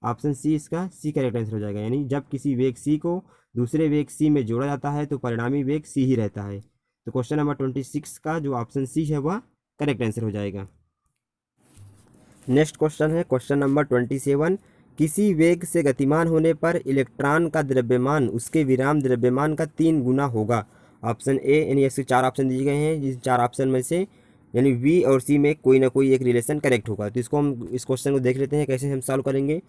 Speaker 1: ऑप्शन सी इसका सी करेक्ट आंसर हो जाएगा, यानी जब किसी वेग सी को दूसरे वेग सी में जोड़ा जाता है तो परिणामी वेग सी ही रहता है। तो क्वेश्चन नंबर 26 का जो ऑप्शन सी है वह करेक्ट आंसर हो जाएगा। नेक्स्ट क्वेश्चन है क्वेश्चन नंबर 27। किसी वेग से गतिमान होने पर इलेक्ट्रॉन का द्रव्यमान उसके विराम द्रव्यमान का 3 गुना होगा। ऑप्शन ए, यानी इसके 4 ऑप्शन दिए गए हैं, इस 4 ऑप्शन में से यानी बी और सी में कोई ना कोई एक रिलेशन करेक्ट होगा। तो इसको हम इस क्वेश्चन को देख लेते हैं कैसे हम सॉल्व करेंगे।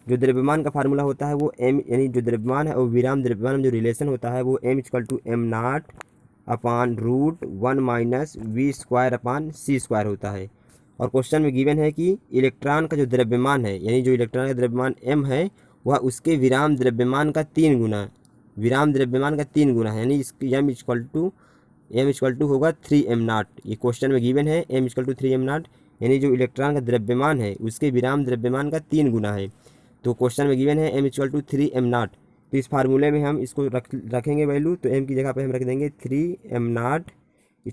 Speaker 1: जो द्रव्यमान का फार्मूला होता है वो एम, यानी जो द्रव्यमान है और विराम द्रव्यमान में जो रिलेशन होता है वो m=m0/1 - v² होता है। और क्वेश्चन में गिवन है कि इलेक्ट्रॉन का जो द्रव्यमान है, यानी जो इलेक्ट्रॉन का द्रव्यमान m है वह उसके विराम द्रव्यमान का 3 गुना है, यानी इसकी m= होगा 3m0। ये क्वेश्चन में गिवन है m=3m0, यानी जो इलेक्ट्रॉन का द्रव्यमान है उसके विराम द्रव्यमान का 3 गुना है। तो क्वेश्चन में गिवन है m=3m0। तो इस फार्मूले में हम इसको रखेंगे वैल्यू, तो m की जगह पे हम रख देंगे 3m0/1 -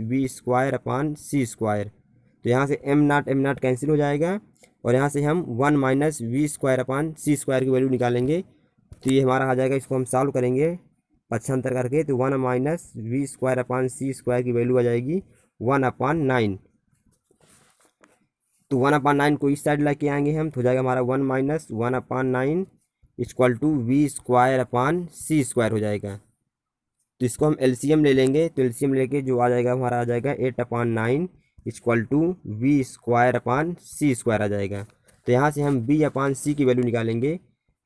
Speaker 1: v²/c²। तो यहाँ से m0 कैंसिल हो जाएगा और यहाँ से हम 1 - v²/c² की वैल्यू निकालेंगे। तो ये हमारा आ जाएगा, इसको हम सॉल्व करेंगे पक्षांतर करके, तो 1 - v²/c² की वैल्यू आ जाएगी 1/9। तो 1/9 को इस साइड लेके आएंगे हम, तो हो जाएगा हमारा 1 - 1/9 = v²/c² हो जाएगा। तो इसको हम एलसीएम ले लेंगे, तो एलसीएम लेके जो आ जाएगा हमारा आ जाएगा 8/9 = v²/c² आ जाएगा। तो यहाँ से हम v/c की वैल्यू निकालेंगे,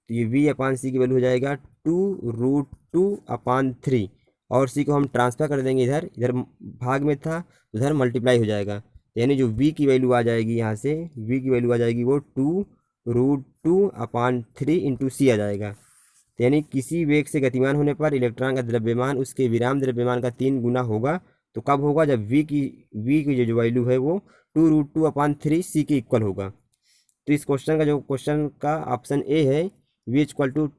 Speaker 1: तो ये v/c की वैल्यू हो जाएगा 2√2/3 और c को हम ट्रांसफर कर देंगे, इधर भाग में था उधर मल्टीप्लाई हो जाएगा, यानी जो v की वैल्यू आ जाएगी, यहाँ से v की वैल्यू आ जाएगी वो 2√2/3 × c आ जाएगा। यानी किसी वेग से गतिमान होने पर इलेक्ट्रॉन का द्रव्यमान उसके विराम द्रव्यमान का 3 गुना होगा। तो कब होगा? जब v की जो वैल्यू है वो 2√2/3 c के इक्वल होगा। तो इस क्वेश्चन का ऑप्शन ए है, v =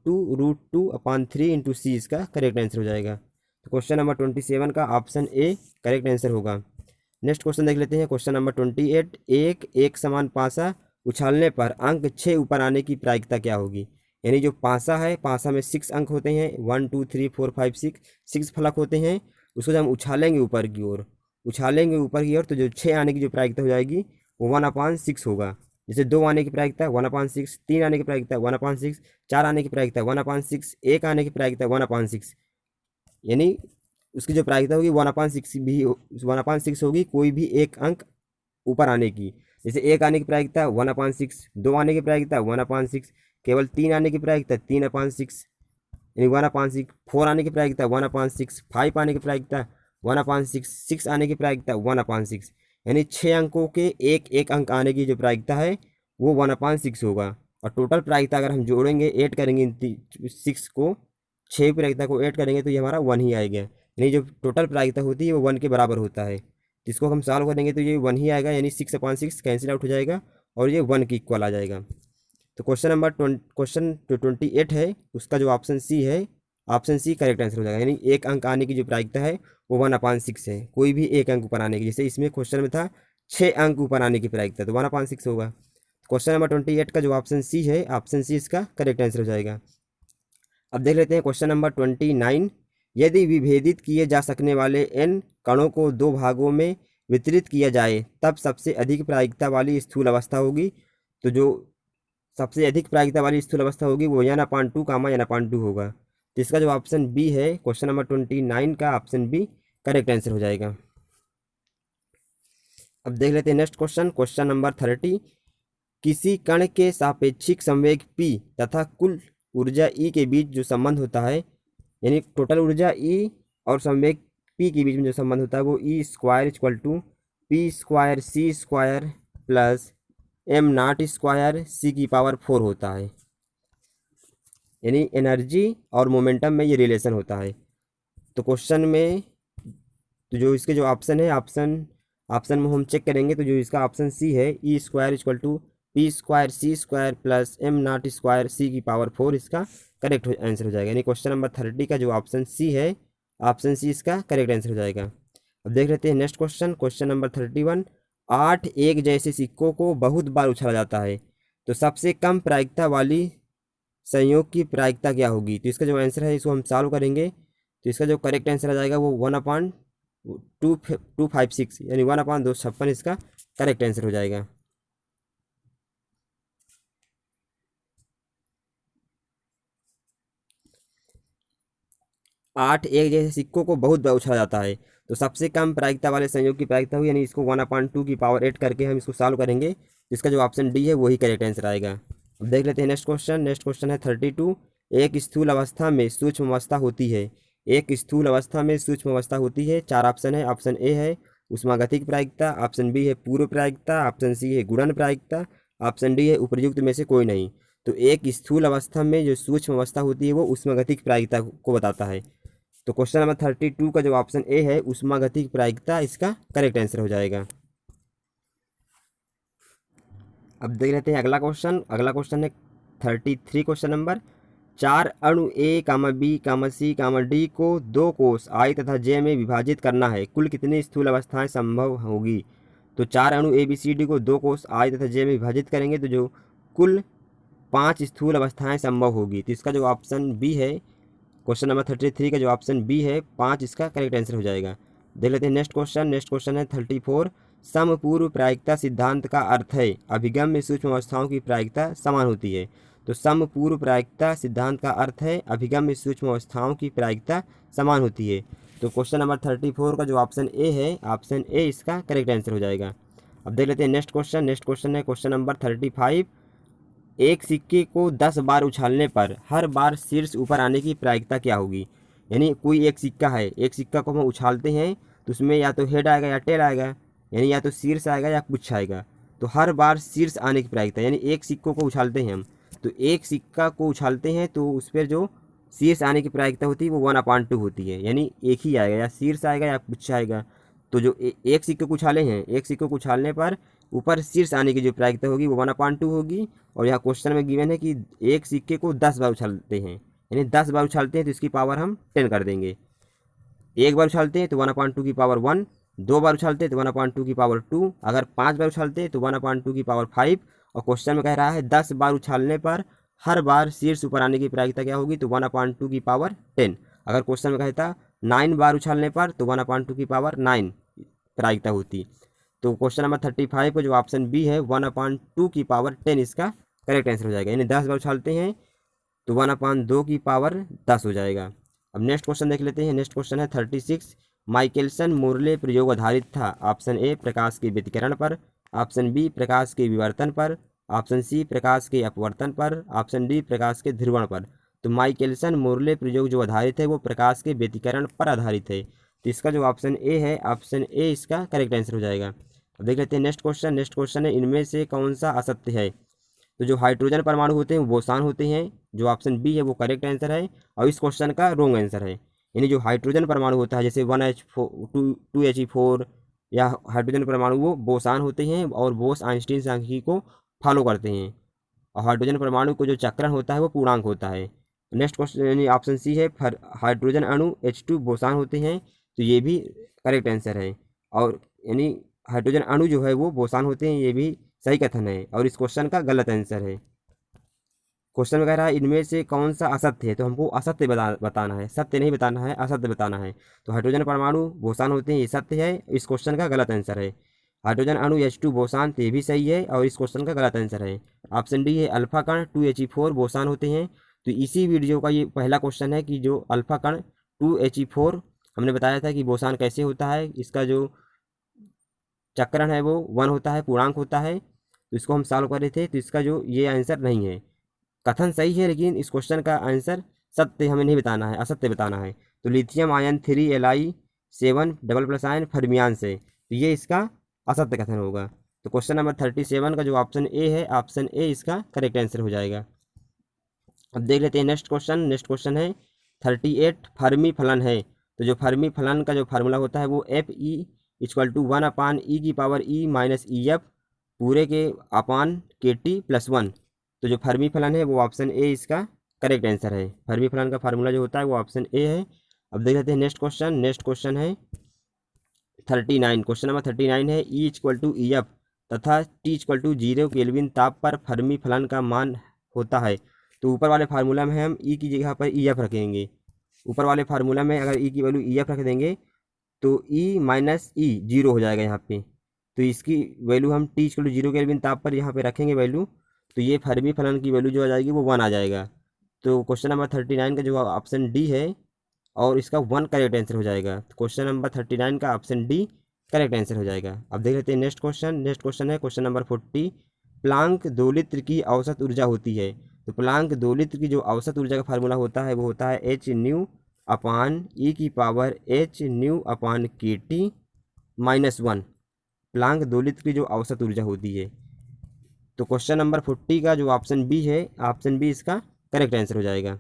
Speaker 1: 2√2/3 × c इसका करेक्ट आंसर हो जाएगा। तो क्वेश्चन नंबर 27 का ऑप्शन ए करेक्ट आंसर होगा। नेक्स्ट क्वेश्चन देख लेते हैं, क्वेश्चन नंबर 28। एक समान पासा उछालने पर अंक 6 ऊपर आने की प्रायिकता क्या होगी? यानी जो पासा है, पासा में 6 अंक होते हैं, 1 2 3 4 5 6 फलक होते हैं। उसको जब हम उछालेंगे ऊपर की ओर, तो जो 6 आने की जो प्रायिकता हो जाएगी वो 1/6 होगा। जैसे 2 आने की प्रायिकता 1/6, 3 आने की प्रायिकता 1/6, 4 आने की प्रायिकता 1/6, 1 आने की प्रायिकता 1/6, यानी उसकी जो प्रायिकता होगी 1/6 होगी कोई भी एक अंक ऊपर आने की। जैसे 1 आने की प्रायिकता 1/6, 2 आने की प्रायिकता 1/6, केवल 3 आने की प्रायिकता 3/6 यानी 1/6, 4 आने की प्रायिकता 1/6, 5 आने की प्रायिकता 1/6, 6 आने की प्रायिकता 1/6, यानी 6 अंकों के एक अंक आने की जो प्रायिकता है वो 1/6 होगा। और टोटल प्रायिकता अगर हम जोड़ेंगे, ऐड करेंगे 6 को, 6 प्रायिकता को ऐड करेंगे तो ये हमारा 1 ही आएगा, यानी जो टोटल प्रायिकता होती है वो 1 के बराबर होता है। जिसको हम सॉल्व करेंगे तो ये 1 ही आएगा, यानी 6/6 कैंसिल आउट हो जाएगा और ये 1 के इक्वल आ जाएगा। तो क्वेश्चन 28 है, उसका जो ऑप्शन सी है, ऑप्शन सी करेक्ट आंसर हो जाएगा। यानी एक अंक आने की जो प्रायिकता है वो 1/6 है, कोई भी एक अंक ऊपर आने की। जैसे इसमें क्वेश्चन में था 6 अंक ऊपर आने की प्रायिकता, तो 1/6 होगा। क्वेश्चन नंबर 28 का जो ऑप्शन सी है, ऑप्शन सी इसका करेक्ट आंसर हो जाएगा। अब देख लेते हैं क्वेश्चन नंबर 29। यदि विभेदित किए जा सकने वाले n कणों को 2 भागों में वितरित किया जाए तब सबसे अधिक प्रायिकता वाली स्थूल अवस्था होगी। तो जो सबसे अधिक प्रायिकता वाली स्थूल अवस्था होगी वो n/2 n/2 होगा। तो इसका जो ऑप्शन बी है, क्वेश्चन नंबर 29 का ऑप्शन बी करेक्ट आंसर हो जाएगा। अब देख लेते हैं नेक्स्ट क्वेश्चन, क्वेश्चन नंबर 30। किसी कण के सापेक्षिक संवेग p तथा कुल ऊर्जा E के बीच जो संबंध होता है, यानी टोटल ऊर्जा E और संवेग p के बीच में जो संबंध होता है वो E square equal to P square C square plus M not square C की पावर 4 होता है। यानी एनर्जी और मोमेंटम में ये रिलेशन होता है। तो क्वेश्चन में तो जो इसके जो ऑप्शन है, ऑप्शन में हम चेक करेंगे तो जो इसका ऑप्शन सी है, E square equal to P square C square plus M not square C की पावर 4 इसका करेक्ट आंसर हो जाएगा। यानी क्वेश्चन नंबर 30 का जो ऑप्शन सी है, ऑप्शन सी इसका करेक्ट आंसर हो जाएगा। अब देख लेते हैं नेक्स्ट क्वेश्चन, क्वेश्चन नंबर 31। 8 एक जैसे सिक्कों को बहुत बार उछाला जाता है, तो सबसे कम प्रायिकता वाली संयोग की प्रायिकता क्या होगी? तो इसका जो आंसर है इसको हम सॉल्व करेंगे, तो इसका जो करेक्ट आंसर आ जाएगा वो 1/256 यानी 1/256 इसका करेक्ट आंसर हो जाएगा। आठ एक जैसे सिक्कों को बहुत बार उछाला जाता है, तो सबसे कम प्रायिकता वाले संयोग की प्रायिकता हुई, यानी इसको 1/2 की पावर 8 करके हम इसको सॉल्व करेंगे। इसका जो ऑप्शन डी है वही करेक्ट आंसर आएगा। अब देख लेते हैं नेक्स्ट क्वेश्चन। नेक्स्ट क्वेश्चन है 32। एक स्थूल अवस्था में सूक्ष्म अवस्था होती है, एक स्थूल अवस्था में सूक्ष्म अवस्था होती है। 4 ऑप्शन है। ऑप्शन ए है उष्मागतिक प्रायिकता, ऑप्शन बी है पूर्व प्रायिकता, ऑप्शन सी है गुणन प्रायिकता, ऑप्शन डी है उपर्युक्त में से कोई नहीं। तो एक स्थूल अवस्था में जो सूक्ष्म अवस्था होती है वो उष्मागतिक प्रायिकता को बताता है। तो क्वेश्चन नंबर 32 का जो ऑप्शन ए है उष्मागतिक प्रायिकता इसका करेक्ट आंसर हो जाएगा। अब देख लेते हैं अगला क्वेश्चन। अगला क्वेश्चन है 33 क्वेश्चन नंबर। 4 अणु ए कामा बी कामा सी कामा डी को 2 कोष आई तथा जे में विभाजित करना है, कुल कितनी स्थूल अवस्थाएं संभव होगी? तो 4 अणु ए बी सी डी को 2 कोष आई तथा जे में विभाजित करेंगे तो जो कुल 5 स्थूल अवस्थाएं संभव होगी। तो इसका जो ऑप्शन बी है, क्वेश्चन नंबर 33 का जो ऑप्शन बी है 5 इसका करेक्ट आंसर हो जाएगा। देख लेते हैं नेक्स्ट क्वेश्चन। नेक्स्ट क्वेश्चन है 34। समपूर्व प्रायिकता सिद्धांत का अर्थ है अभिगम में सूक्ष्म अवस्थाओं की प्रायिकता समान होती है। तो समपूर्व प्रायिकता सिद्धांत का अर्थ है अभिगम में सूक्ष्म अवस्थाओं की प्रायिकता समान होती है। तो क्वेश्चन नंबर 34 का जो ऑप्शन ए है, ऑप्शन ए इसका करेक्ट आंसर हो जाएगा। अब देख लेते हैं नेक्स्ट क्वेश्चन। नेक्स्ट क्वेश्चन है क्वेश्चन नंबर 35। एक सिक्के को 10 बार उछालने पर हर बार शीर्ष ऊपर आने की प्रायिकता क्या होगी? यानी कोई एक सिक्का है, एक सिक्का को हम उछालते हैं तो उसमें या तो हेड आएगा या टेल आएगा, यानी या तो शीर्ष आएगा या पुच्छ आएगा। तो हर बार शीर्ष आने की प्रायिकता, यानी एक सिक्कों को उछालते हैं हम, तो एक सिक्का को उछालते हैं तो उस पर जो शीर्ष आने की प्रायिकता होती है वो 1/2 होती है, यानी एक ही आएगा, या शीर्ष आएगा या पुच्छ आएगा। तो जो एक सिक्के को उछाले हैं, एक सिक्के को उछालने पर ऊपर शीर्ष आने की जो प्रायिकता होगी वो 1/2 होगी। और यहाँ क्वेश्चन में गिवन है कि एक सिक्के को 10 बार उछालते हैं, यानी 10 बार उछालते हैं तो इसकी पावर हम 10 कर देंगे। एक बार उछालते हैं तो 1/2 की पावर 1, 2 बार उछालते हैं तो 1/2 की पावर 2, अगर 5 बार उछालते हैं तो 1/2 की पावर 5। और क्वेश्चन में कह रहा है 10 बार उछालने पर हर बार शीर्ष ऊपर आने की प्रायिकता क्या होगी? तो 1/2 की पावर 10। अगर क्वेश्चन में कहता 9 बार उछालने पर तो 1/2 की पावर 9 प्रायिकता होती। तो क्वेश्चन नंबर 35 को जो ऑप्शन बी है 1/2 की पावर 10 इसका करेक्ट आंसर हो जाएगा। यानी 10 बार उछालते हैं तो 1/2 की पावर 10 हो जाएगा। अब नेक्स्ट क्वेश्चन देख लेते हैं। नेक्स्ट क्वेश्चन है 36। माइकलसन मोर्ले प्रयोग आधारित था। ऑप्शन ए प्रकाश के व्यतिकरण पर, ऑप्शन बी प्रकाश के विवर्तन पर, ऑप्शन सी प्रकाश के अपवर्तन पर, ऑप्शन डी प्रकाश के ध्रुवण पर। तो माइकलसन मोर्ले प्रयोग जो आधारित है वो प्रकाश के व्यतिकरण पर आधारित है। तो इसका जो ऑप्शन ए है, ऑप्शन ए इसका करेक्ट आंसर हो जाएगा। अब देख लेते हैं नेक्स्ट क्वेश्चन। नेक्स्ट क्वेश्चन है इनमें से कौन सा असत्य है? तो जो हाइड्रोजन परमाणु होते हैं वो बोसान होते हैं, जो ऑप्शन बी है वो करेक्ट आंसर है और इस क्वेश्चन का रॉन्ग आंसर है। यानी जो हाइड्रोजन परमाणु होता है जैसे 2He4 या हाइड्रोजन परमाणु वो बोसान होते हैं और बोस आइंस्टीन सांख्यिकी को फॉलो करते हैं। और हाइड्रोजन परमाणु को जो चक्रण होता है वो पूर्णांक होता है। नेक्स्ट क्वेश्चन यानी ऑप्शन सी है हाइड्रोजन अणु H2 बोसान होते हैं, तो ये भी करेक्ट आंसर है। और यानी हाइड्रोजन अणु जो है वो बोसान होते हैं, ये भी सही कथन है और इस क्वेश्चन का गलत आंसर है। क्वेश्चन में कह रहा है इनमें से कौन सा असत्य है, तो हमको असत्य बताना है, सत्य नहीं बताना है, असत्य बताना है। तो हाइड्रोजन परमाणु बोसान होते हैं ये सत्य है, इस क्वेश्चन का गलत आंसर है। हाइड्रोजन अणु H2 बोसान ये भी सही है और इस क्वेश्चन का गलत आंसर है। ऑप्शन डी है अल्फा कण 2He4 बोसान होते हैं। तो इसी वीडियो का ये पहला क्वेश्चन है कि जो अल्फा कण 2He4 हमने बताया था कि बोसान कैसे होता है, इसका जो चक्रण है वो 1 होता है, पूर्णांक होता है। तो इसको हम सॉल्व कर रहे थे, तो इसका जो ये आंसर नहीं है। कथन सही है लेकिन इस क्वेश्चन का आंसर सत्य हमें नहीं बताना है, असत्य बताना है। तो lithium ion 3Li7 double plus ion fermion से, तो ये इसका असत्य कथन होगा। तो क्वेश्चन नंबर 37 का जो ऑप्शन ए है, ऑप्शन ए इसका करेक्ट आंसर हो जाएगा। अब देख लेते हैं नेक्स्ट क्वेश्चन। नेक्स्ट क्वेश्चन है 38 फर्मी फलन है। तो जो फर्मी फलन का जो फार्मूला होता है वो F E equal to 1/e⁻⁻⁰ पूरे के अपान KT+1। तो जो फर्मी फलन है वो ऑप्शन ए इसका करेक्ट आंसर है। फर्मी फलन का फार्मूला जो होता है वो ऑप्शन ए है। अब देख लेते हैं नेक्स्ट क्वेश्चन। नेक्स्ट क्वेश्चन है 39। क्वेश्चन नंबर 39 है E=EF तथा T=0 केल्विन ताप पर फर्मी फलन का मान होता है। तो ऊपर वाले फार्मूला में हम ई की जगह पर EF रखेंगे। ऊपर वाले फार्मूला में अगर ई की वैल्यू EF रख देंगे तो E-E 0 हो जाएगा यहाँ पे। तो इसकी वैल्यू हम T=0 केल्विन ताप पर यहाँ पे रखेंगे वैल्यू, तो ये फर्मी फलन की वैल्यू जो आ जाएगी वो 1 आ जाएगा। तो क्वेश्चन नंबर 39 का जो ऑप्शन डी है और इसका 1 करेक्ट आंसर हो जाएगा। तो क्वेश्चन नंबर 39 का ऑप्शन डी करेक्ट आंसर हो जाएगा। अब देख लेते हैं नेक्स्ट क्वेश्चन। नेक्स्ट क्वेश्चन है क्वेश्चन नंबर 40। प्लांक दोलित्र की औसत ऊर्जा होती है। तो प्लांक दोलित्र की जो औसत ऊर्जा का फार्मूला होता है वो होता है h/e⁻h/KT-1। प्लांक दोलित्र की जो औसत ऊर्जा होती है। तो क्वेश्चन नंबर 40 का जो ऑप्शन बी है, ऑप्शन बी इसका करेक्ट आंसर हो जाएगा।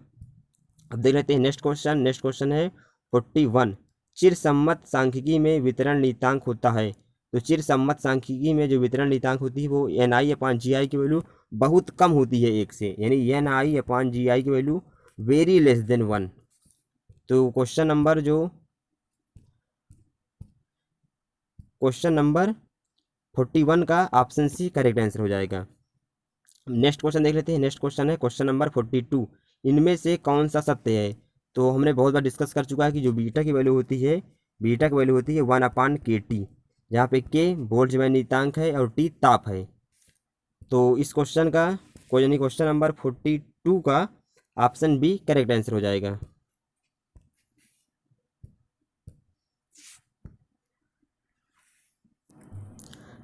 Speaker 1: अब देख लेते हैं नेक्स्ट क्वेश्चन। नेक्स्ट क्वेश्चन है 41। चिरसम्मत सांख्यिकी में वितरण नीतांक होता है। तो चिरसम्मत सांख्यिकी में जो वितरण नीतांक होती है वो Ni/Gi की वैल्यू बहुत कम होती है 1 से, यानी Ni/Gi की वैल्यू वेरी लेस देन 1। तो क्वेश्चन नंबर 41 का ऑप्शन सी करेक्ट आंसर हो जाएगा। नेक्स्ट क्वेश्चन देख लेते हैं। नेक्स्ट क्वेश्चन है क्वेश्चन नंबर 42। इनमें से कौन सा सत्य है। तो हमने बहुत बार डिस्कस कर चुका है कि जो बीटा की वैल्यू होती है, बीटा की वैल्यू होती है 1/KT, जहाँ पे K बोल्ट्जमैन नीतांक है और T ताप है। तो इस क्वेश्चन का यानी क्वेश्चन नंबर 42 का ऑप्शन बी करेक्ट आंसर हो जाएगा।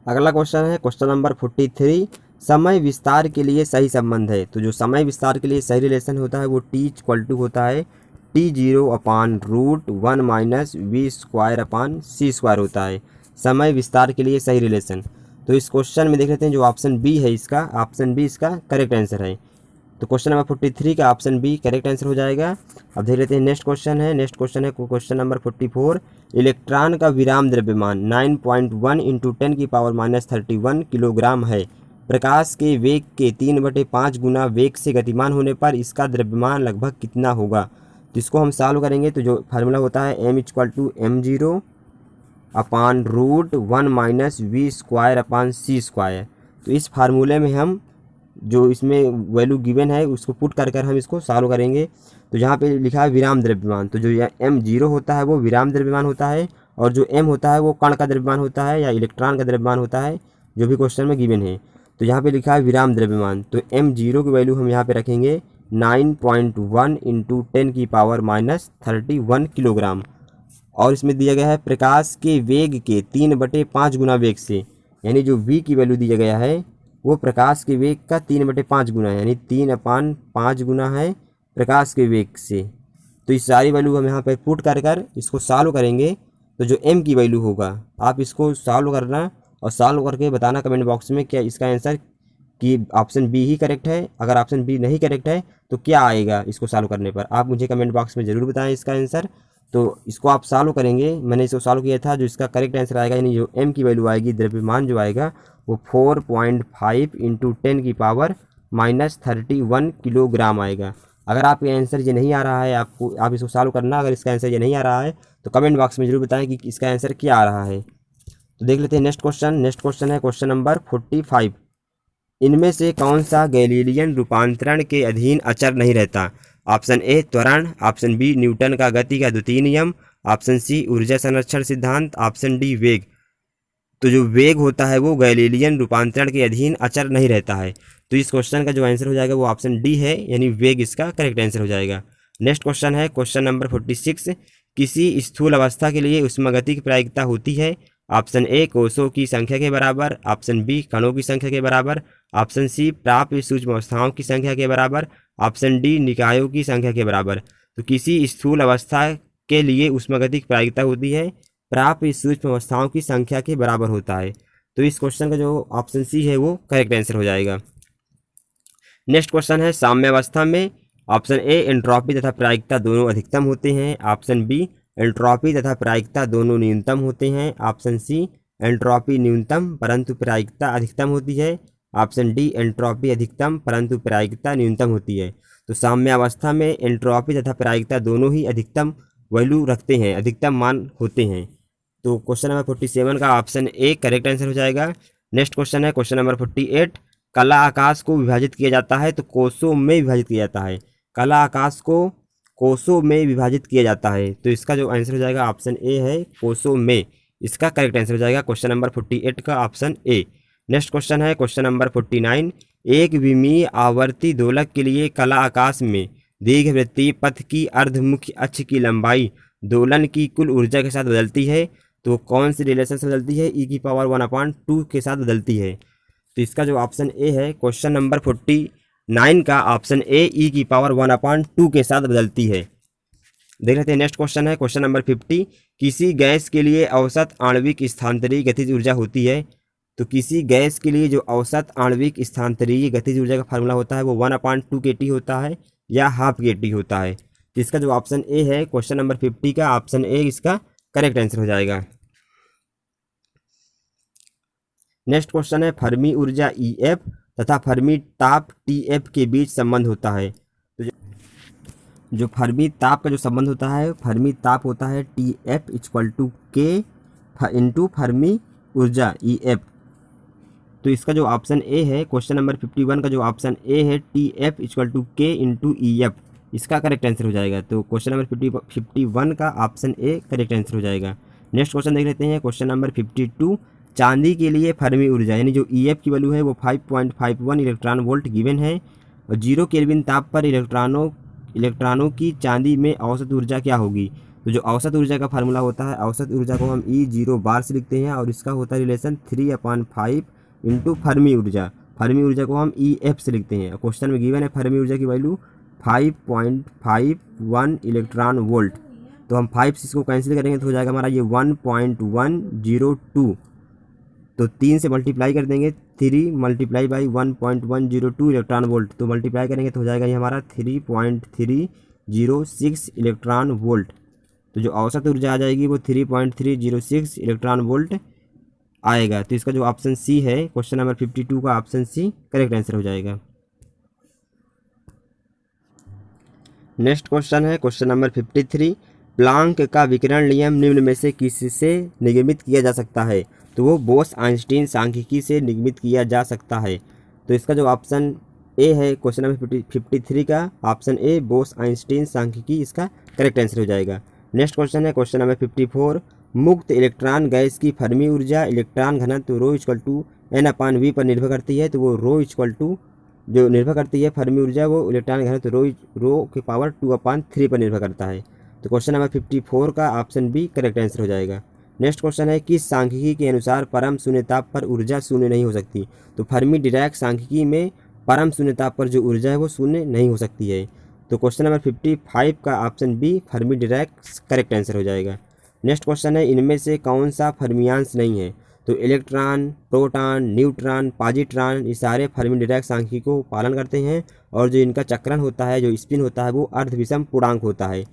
Speaker 1: अगला क्वेश्चन है क्वेश्चन नंबर 43। समय विस्तार के लिए सही संबंध है। तो जो समय विस्तार के लिए सही रिलेशन होता है वो T= होता है T0/√1 - V² होता है समय विस्तार के लिए सही रिलेशन। तो इस क्वेश्चन में देख लेते हैं जो ऑप्शन बी है इसका, ऑप्शन बी इसका करेक्ट आंसर है। तो क्वेश्चन नंबर 43 का ऑप्शन बी करेक्ट आंसर हो जाएगा। अब देख लेते हैं नेक्स्ट क्वेश्चन है। नेक्स्ट क्वेश्चन है क्वेश्चन नंबर 44। इलेक्ट्रॉन का विराम द्रव्यमान 9.1 × 10⁻³ किलोग्राम है। प्रकाश के वेग के 3/5 गुना वेग से गतिमान होने पर इसका द्रव्यमान लगभग कितना होगा। तो इसको हम सॉल्व करेंगे। तो जो फार्मूला होता है m=m0/√1 - V²/c²। तो इस फार्मूले में हम जो इसमें वैल्यू गिवन है उसको पुट कर हम इसको सॉल्व करेंगे। तो जहाँ पे लिखा है विराम द्रव्यमान, तो जो m0 होता है वो विराम द्रव्यमान होता है और जो m होता है वो कण का द्रव्यमान होता है या इलेक्ट्रॉन का द्रव्यमान होता है, जो भी क्वेश्चन में गिवन है। तो यहाँ पे लिखा है विराम द्रव्यमान, तो m0 की वैल्यू हम यहाँ पे रखेंगे 9.1 × 10⁻³ किलोग्राम। और इसमें दिया गया है प्रकाश के वेग के 3/5 गुना वेग से, यानी जो v की वैल्यू दिया गया है वो प्रकाश के वेग का 3/5 गुना है, यानी 3/5 गुना है प्रकाश के वेग से। तो इस सारी वैल्यू हम यहाँ पर पुट कर इसको सॉल्व करेंगे। तो जो m की वैल्यू होगा आप इसको सॉल्व करना और सॉल्व करके बताना कमेंट बॉक्स में क्या इसका आंसर कि ऑप्शन बी ही करेक्ट है। अगर ऑप्शन बी नहीं करेक्ट है तो क्या आएगा इसको सॉल्व करने पर, आप मुझे कमेंट बॉक्स में ज़रूर बताएं इसका आंसर। तो इसको आप सॉल्व करेंगे, मैंने इसको सॉल्व किया था। जो इसका करेक्ट आंसर आएगा यानी जो m की वैल्यू आएगी द्रव्यमान जो आएगा वो 4.5 × 10⁻³ किलोग्राम आएगा। अगर आपका आंसर ये नहीं आ रहा है, आप इसको सॉल्व करना। अगर इसका आंसर ये नहीं आ रहा है तो कमेंट बॉक्स में ज़रूर बताएं कि इसका आंसर क्या आ रहा है। तो देख लेते हैं नेक्स्ट क्वेश्चन। नेक्स्ट क्वेश्चन है क्वेश्चन नंबर 45। इनमें से कौन सा गैलीलियन रूपांतरण के अधीन अचर नहीं रहता। ऑप्शन ए त्वरण, ऑप्शन बी न्यूटन का गति का द्वितीय नियम, ऑप्शन सी ऊर्जा संरक्षण सिद्धांत, ऑप्शन डी वेग। तो जो वेग होता है वो गैलीलियन रूपांतरण के अधीन अचर नहीं रहता है। तो इस क्वेश्चन का जो आंसर हो जाएगा वो ऑप्शन डी है, यानी वेग इसका करेक्ट आंसर हो जाएगा। नेक्स्ट क्वेश्चन है क्वेश्चन नंबर 46। किसी स्थूल अवस्था के लिए ऊष्मागतिकी की प्रायिकता होती है। ऑप्शन ए कोषों की संख्या के बराबर, ऑप्शन बी कणों की संख्या के बराबर, ऑप्शन सी प्राप्त सूक्ष्म अवस्थाओं की संख्या के बराबर, ऑप्शन डी निकायों की संख्या के बराबर। तो किसी स्थूल अवस्था के लिए ऊष्मागतिक प्रायिकता होती है प्राप्त सूक्ष्म अवस्थाओं की संख्या के बराबर होता है। तो इस क्वेश्चन का जो ऑप्शन सी है वो करेक्ट आंसर हो जाएगा। नेक्स्ट क्वेश्चन है साम्य अवस्था में ऑप्शन ए एंट्रोपी तथा प्रायिकता दोनों अधिकतम होते हैं, ऑप्शन बी एंट्रोपी तथा प्रायिकता दोनों न्यूनतम होते हैं, ऑप्शन सी एंट्रोपी न्यूनतम परंतु प्रायिकता अधिकतम होती है, ऑप्शन डी एंट्रोपी अधिकतम परंतु प्रायिकता न्यूनतम होती है। तो साम्य अवस्था में एंट्रोपी तथा प्रायिकता दोनों ही अधिकतम वैल्यू रखते हैं, अधिकतम मान होते हैं। तो क्वेश्चन नंबर 47 का ऑप्शन ए करेक्ट आंसर हो जाएगा। नेक्स्ट क्वेश्चन है क्वेश्चन नंबर 48, कला आकाश को विभाजित किया जाता है तो कोषों में विभाजित किया जाता है। कला आकाश को कोषों में विभाजित किया जाता है, तो इसका जो आंसर हो जाएगा ऑप्शन ए है कोषों में, इसका करेक्ट आंसर हो जाएगा क्वेश्चन नंबर 48 का ऑप्शन ए। नेक्स्ट क्वेश्चन है क्वेश्चन नंबर 49, एक विमीय आवर्ती दोलक के लिए कला आकाश में दीर्घवृत्तीय पथ की अर्धमुख्य अक्ष की लंबाई दोलन की कुल ऊर्जा के साथ बदलती है, तो कौन सी रिलेशन से बदलती है? e⁻1/2 के साथ बदलती है। तो इसका जो ऑप्शन ए है क्वेश्चन नंबर 49 का ऑप्शन ए e⁻1/2 के साथ बदलती है। देख लेते हैं नेक्स्ट क्वेश्चन है क्वेश्चन नंबर 50, किसी गैस के लिए औसत आणविक स्थानांतरित गतिज ऊर्जा होती है। तो किसी गैस के लिए जो औसत आणविक स्थानांतरित गतिज ऊर्जा का फार्मूला होता है वो 1/2 kT होता है या ½ kT होता है। तो इसका जो ऑप्शन ए है क्वेश्चन नंबर 50 का ऑप्शन ए इसका करेक्ट आंसर हो जाएगा। नेक्स्ट क्वेश्चन है फर्मी ऊर्जा EF तथा फर्मी ताप TF के बीच संबंध होता है। तो जो फर्मी ताप का जो संबंध होता है, फर्मी ताप होता है TF = K इंटू फर्मी ऊर्जा EF। तो इसका जो ऑप्शन ए है क्वेश्चन नंबर 51 का जो ऑप्शन ए है TF = K इंटू EF, इसका करेक्ट आंसर हो जाएगा। तो क्वेश्चन नंबर 51 का ऑप्शन ए करेक्ट आंसर हो जाएगा। नेक्स्ट क्वेश्चन देख लेते हैं क्वेश्चन नंबर 52, चांदी के लिए फर्मी ऊर्जा यानी जो EF की वैल्यू है वो 5.51 इलेक्ट्रॉन वोल्ट गिवन है और 0 केल्विन ताप पर इलेक्ट्रॉनों की चांदी में औसत ऊर्जा क्या होगी। तो जो औसत ऊर्जा का फार्मूला होता है, औसत ऊर्जा को हम E0 बार से लिखते हैं और इसका होता है रिलेशन 3/5 इंटू फर्मी ऊर्जा। फर्मी ऊर्जा को हम EF से लिखते हैं। क्वेश्चन में गिवन है फर्मी ऊर्जा की वैल्यू 5.51 इलेक्ट्रॉन वोल्ट। तो हम 5 से इसको कैंसिल करेंगे तो हो जाएगा हमारा ये 1.102। तो 3 से मल्टीप्लाई कर देंगे, 3 × 1.102 इलेक्ट्रॉन वोल्ट। तो मल्टीप्लाई करेंगे तो हो जाएगा ये हमारा 3.306 इलेक्ट्रॉन वोल्ट। तो जो औसत ऊर्जा आ जाएगी वो 3.306 इलेक्ट्रॉन वोल्ट आएगा। तो इसका जो ऑप्शन सी है क्वेश्चन नंबर 52 का ऑप्शन सी करेक्ट आंसर हो जाएगा। नेक्स्ट क्वेश्चन है क्वेश्चन नंबर 53, प्लांक का विकिरण नियम निम्न में से किससे निगमित किया जा सकता है। तो वो बोस-आइंस्टीन सांख्यिकी से निगमित किया जा सकता है। तो इसका जो ऑप्शन ए है क्वेश्चन नंबर 53 का ऑप्शन ए बोस-आइंस्टीन सांख्यिकी, इसका करेक्ट आंसर हो जाएगा। नेक्स्ट क्वेश्चन है क्वेश्चन नंबर 54, मुक्त इलेक्ट्रॉन गैस की फर्मी ऊर्जा इलेक्ट्रॉन घनत्व ρ = n/v पर निर्भर करती है। तो वो ρ जो निर्भर करती है फर्मी ऊर्जा वो इलेक्ट्रॉन घनत्व ρ⁴ पर निर्भर करता है। तो क्वेश्चन नंबर 54 का ऑप्शन बी करेक्ट आंसर हो जाएगा। नेक्स्ट क्वेश्चन है किस सांख्यिकी के अनुसार परम शून्य ताप पर ऊर्जा शून्य नहीं हो सकती। तो फर्मी डिराक सांख्यिकी में परम शून्य ताप पर जो ऊर्जा है वो शून्य नहीं हो सकती है। तो क्वेश्चन नंबर 55 का option B Fermi Dirac correct answer हो जाएगा। नेक्स्ट क्वेश्चन है इनमें से कौन सा फर्मियांश नहीं है। तो इलेक्ट्रॉन, प्रोटॉन, न्यूट्रॉन, पॉजिट्रॉन ये सारे फर्मी डिराक सांख्यिकी को पालन करते हैं और जो इनका चक्रण होता है, जो स्पिन होता है वो अर्धविषम पूर्णांक होता है।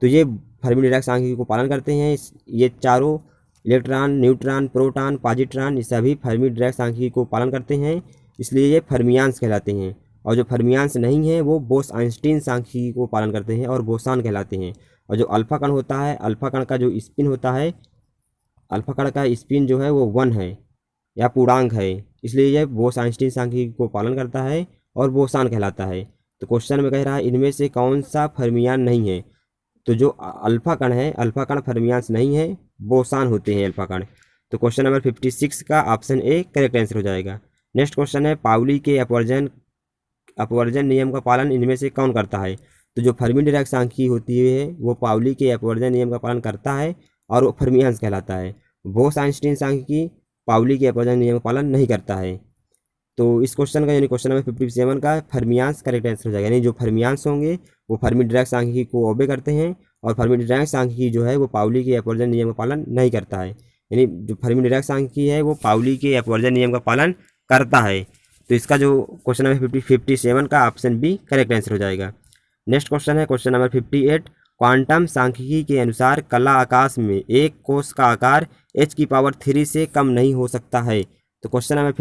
Speaker 1: तो ये फर्मी डिराक सांख्यिकी को पालन करते हैं। ये चारों इलेक्ट्रॉन, न्यूट्रॉन, प्रोटॉन, पॉजिट्रॉन ये सभी फर्मी डिराक सांख्यिकी को पालन करते हैं, इसलिए ये फर्मियांश कहलाते हैं। और जो फर्मियांश नहीं है वो बोस-आइंस्टीन सांख्यिकी को पालन करते हैं और बोसान कहलाते हैं। और जो अल्फा कण होता है, अल्फा कण का जो स्पिन होता है, अल्फा कण का स्पिन जो है वो 1 है या पूर्णांक है, इसलिए यह बोस-आइंस्टीन सांख्यिकी को पालन करता है और बोसान कहलाता है। तो क्वेश्चन में कह रहा है इनमें से कौन सा फर्मियान नहीं है। तो जो अल्फा कण है, अल्फा कण फर्मियांश नहीं है, बोसान होते हैं अल्फा कण। तो क्वेश्चन नंबर 56 का ऑप्शन ए करेक्ट आंसर हो जाएगा। नेक्स्ट क्वेश्चन है पाउली के अपवर्जन नियम का पालन इनमें से कौन करता है। तो जो फर्मी डिराक सांख्यिकी होती है वो पाउली के अपवर्जन नियम का पालन करता है और वो फर्मियांश कहलाता है। बोस-आइंस्टीन सांख्यिकी पाउली के अपवर्जन नियम का पालन नहीं करता है। तो इस क्वेश्चन का यानी क्वेश्चन नंबर 57 का फर्मियान्स करेक्ट आंसर हो जाएगा। यानी जो फर्मियान्स होंगे वो फर्मी डिराक सांख्यिकी को ओबे करते हैं और फर्मी डिराक सांख्यिकी जो है वो पाउली के अपवर्जन नियम का पालन नहीं करता है। यानी जो फर्मी डिराक सांख्यिकी है वो पाउली के अपवर्जन नियम का पालन करता है। तो इसका जो क्वेश्चन नंबर 57 का ऑप्शन बी करेक्ट आंसर हो जाएगा। नेक्स्ट क्वेश्चन है क्वेश्चन नंबर 58। क्वांटम सांख्यिकी के अनुसार कला आकाश में एक कोश का आकार h⁻³ से कम नहीं हो सकता है। तो क्वेश्चन नंबर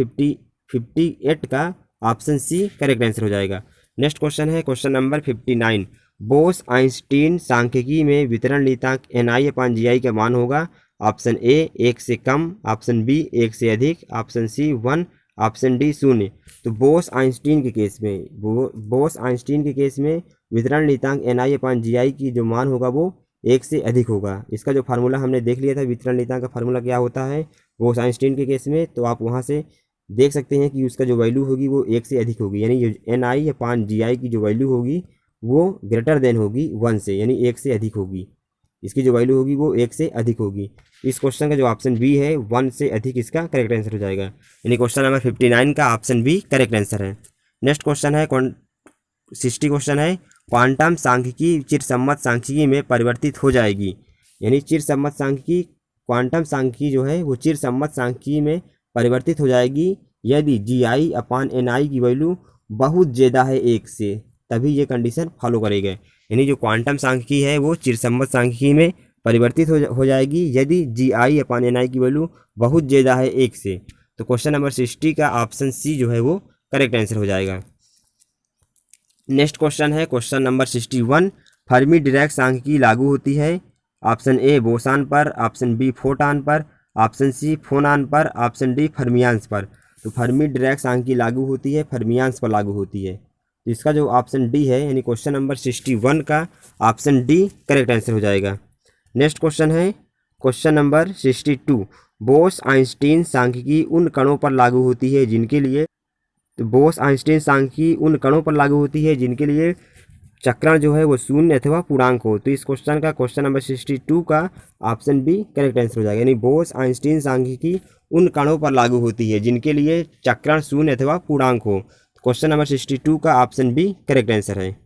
Speaker 1: 58 का ऑप्शन सी करेक्ट आंसर हो जाएगा। नेक्स्ट क्वेश्चन है क्वेश्चन नंबर 59। बोस आइंस्टीन सांख्यिकी में वितरण नियतांक Ni/Gi का मान होगा। ऑप्शन ए 1 से कम, ऑप्शन बी 1 से अधिक, ऑप्शन सी 1, ऑप्शन डी 0। तो बोस आइंस्टीन के केस में वितरण नियतांक Ni/Gi की जो मान होगा वो 1 से अधिक होगा। इसका जो फार्मूला हमने देख लिया था, वितरण नियतांक का फार्मूला क्या होता है बोस आइंस्टीन के केस में, तो आप वहाँ से देख सकते हैं कि उसका जो वैल्यू होगी वो 1 से अधिक होगी। यानी Ni/Gi की जो वैल्यू होगी वो ग्रेटर देन होगी 1 से, यानी 1 से अधिक होगी। इसकी जो वैल्यू होगी वो 1 से अधिक होगी। इस क्वेश्चन का जो ऑप्शन बी है 1 से अधिक इसका करेक्ट आंसर हो जाएगा। यानी क्वेश्चन नंबर 59 का ऑप्शन बी करेक्ट आंसर है। नेक्स्ट क्वेश्चन है 60 क्वेश्चन है क्वांटम सांख्यिकी चिरसम्मत सांख्यिकी में परिवर्तित हो जाएगी। यानी चिरसम्मत सांख्यिकी क्वांटम सांख्यिकी जो है वो चिरसम्मत सांख्यिकी में परिवर्तित हो जाएगी यदि Gi/Ni की वैल्यू बहुत ज़्यादा है 1 से, तभी ये कंडीशन फॉलो करेगा। यानी जो क्वांटम सांख्यिकी है वो चिरसम्मत सांख्यिकी में परिवर्तित हो जाएगी यदि Gi/Ni की वैल्यू बहुत ज़्यादा है 1 से। तो क्वेश्चन नंबर 60 का ऑप्शन सी जो है वो करेक्ट आंसर हो जाएगा। नेक्स्ट क्वेश्चन है क्वेश्चन नंबर 61। फर्मी डिराक सांख्यिकी लागू होती है। ऑप्शन ए बोसान पर, ऑप्शन बी फोटॉन पर, ऑप्शन सी फोनॉन पर, ऑप्शन डी फर्मियान्स पर। तो फर्मी डिराक सांख्यिकी लागू होती है फर्मियान्स पर लागू होती है। तो इसका जो ऑप्शन डी है यानी क्वेश्चन नंबर 61 का ऑप्शन डी करेक्ट आंसर हो जाएगा। नेक्स्ट क्वेश्चन है क्वेश्चन नंबर 62। बोस आइंस्टीन सांख्यिकी उन कणों पर लागू होती है जिनके लिए, तो बोस आइंस्टीन सांख्यिकी उन कणों पर लागू होती है जिनके लिए चक्रण जो है वो शून्य अथवा पूर्णांक हो। तो इस क्वेश्चन का क्वेश्चन नंबर 62 का ऑप्शन बी करेक्ट आंसर हो जाएगा। यानी बोस आइंस्टीन सांख्यिकी उन कणों पर लागू होती है जिनके लिए चक्रण शून्य अथवा पूर्णांक हो। क्वेश्चन नंबर 62 का ऑप्शन बी करेक्ट आंसर है।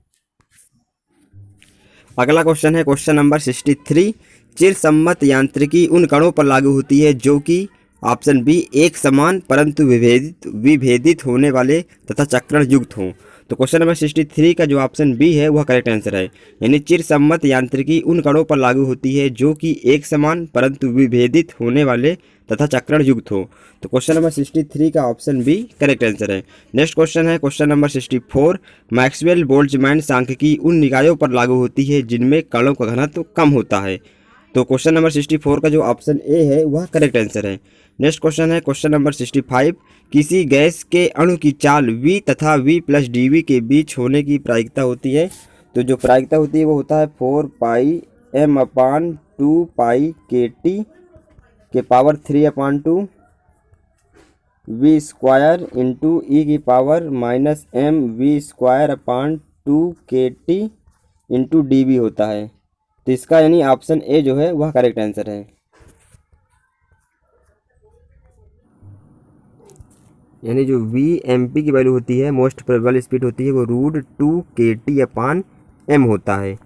Speaker 1: अगला क्वेश्चन है क्वेश्चन नंबर 63। चिरसम्मत यांत्रिकी उन कणों पर लागू होती है जो कि ऑप्शन बी एक समान परंतु विभेदित होने वाले तथा चक्रण युक्त हों। तो क्वेश्चन नंबर 63 का जो ऑप्शन बी है वह करेक्ट आंसर है। यानी चिरसम्मत यांत्रिकी उन कणों पर लागू होती है जो कि एक समान परंतु विभेदित होने वाले तथा चक्रण युक्त हो। तो क्वेश्चन नंबर 63 का ऑप्शन बी करेक्ट आंसर है। नेक्स्ट क्वेश्चन है क्वेश्चन नंबर 64। मैक्सवेल बोल्ट्जमैन सांख्यिकी उन निकायों पर लागू होती है जिनमें कणों का घनत्व कम होता है। तो क्वेश्चन नंबर 64 का जो ऑप्शन ए है वह करेक्ट आंसर है। नेक्स्ट क्वेश्चन है क्वेश्चन नंबर 65। किसी गैस के अणु की चाल V तथा V+dV के बीच होने की प्रायिकता होती है। तो जो प्रायिकता होती है वो होता है 4πm/2π/kT के power 3/2 V² into e⁻mv²/2kT into dV होता है। तो इसका यानी ऑप्शन ए जो है वह करेक्ट आंसर है। यानी जो Vmp की वैल्यू होती है मोस्ट प्रोबेबल स्पीड होती है वो √2kT/m होता है।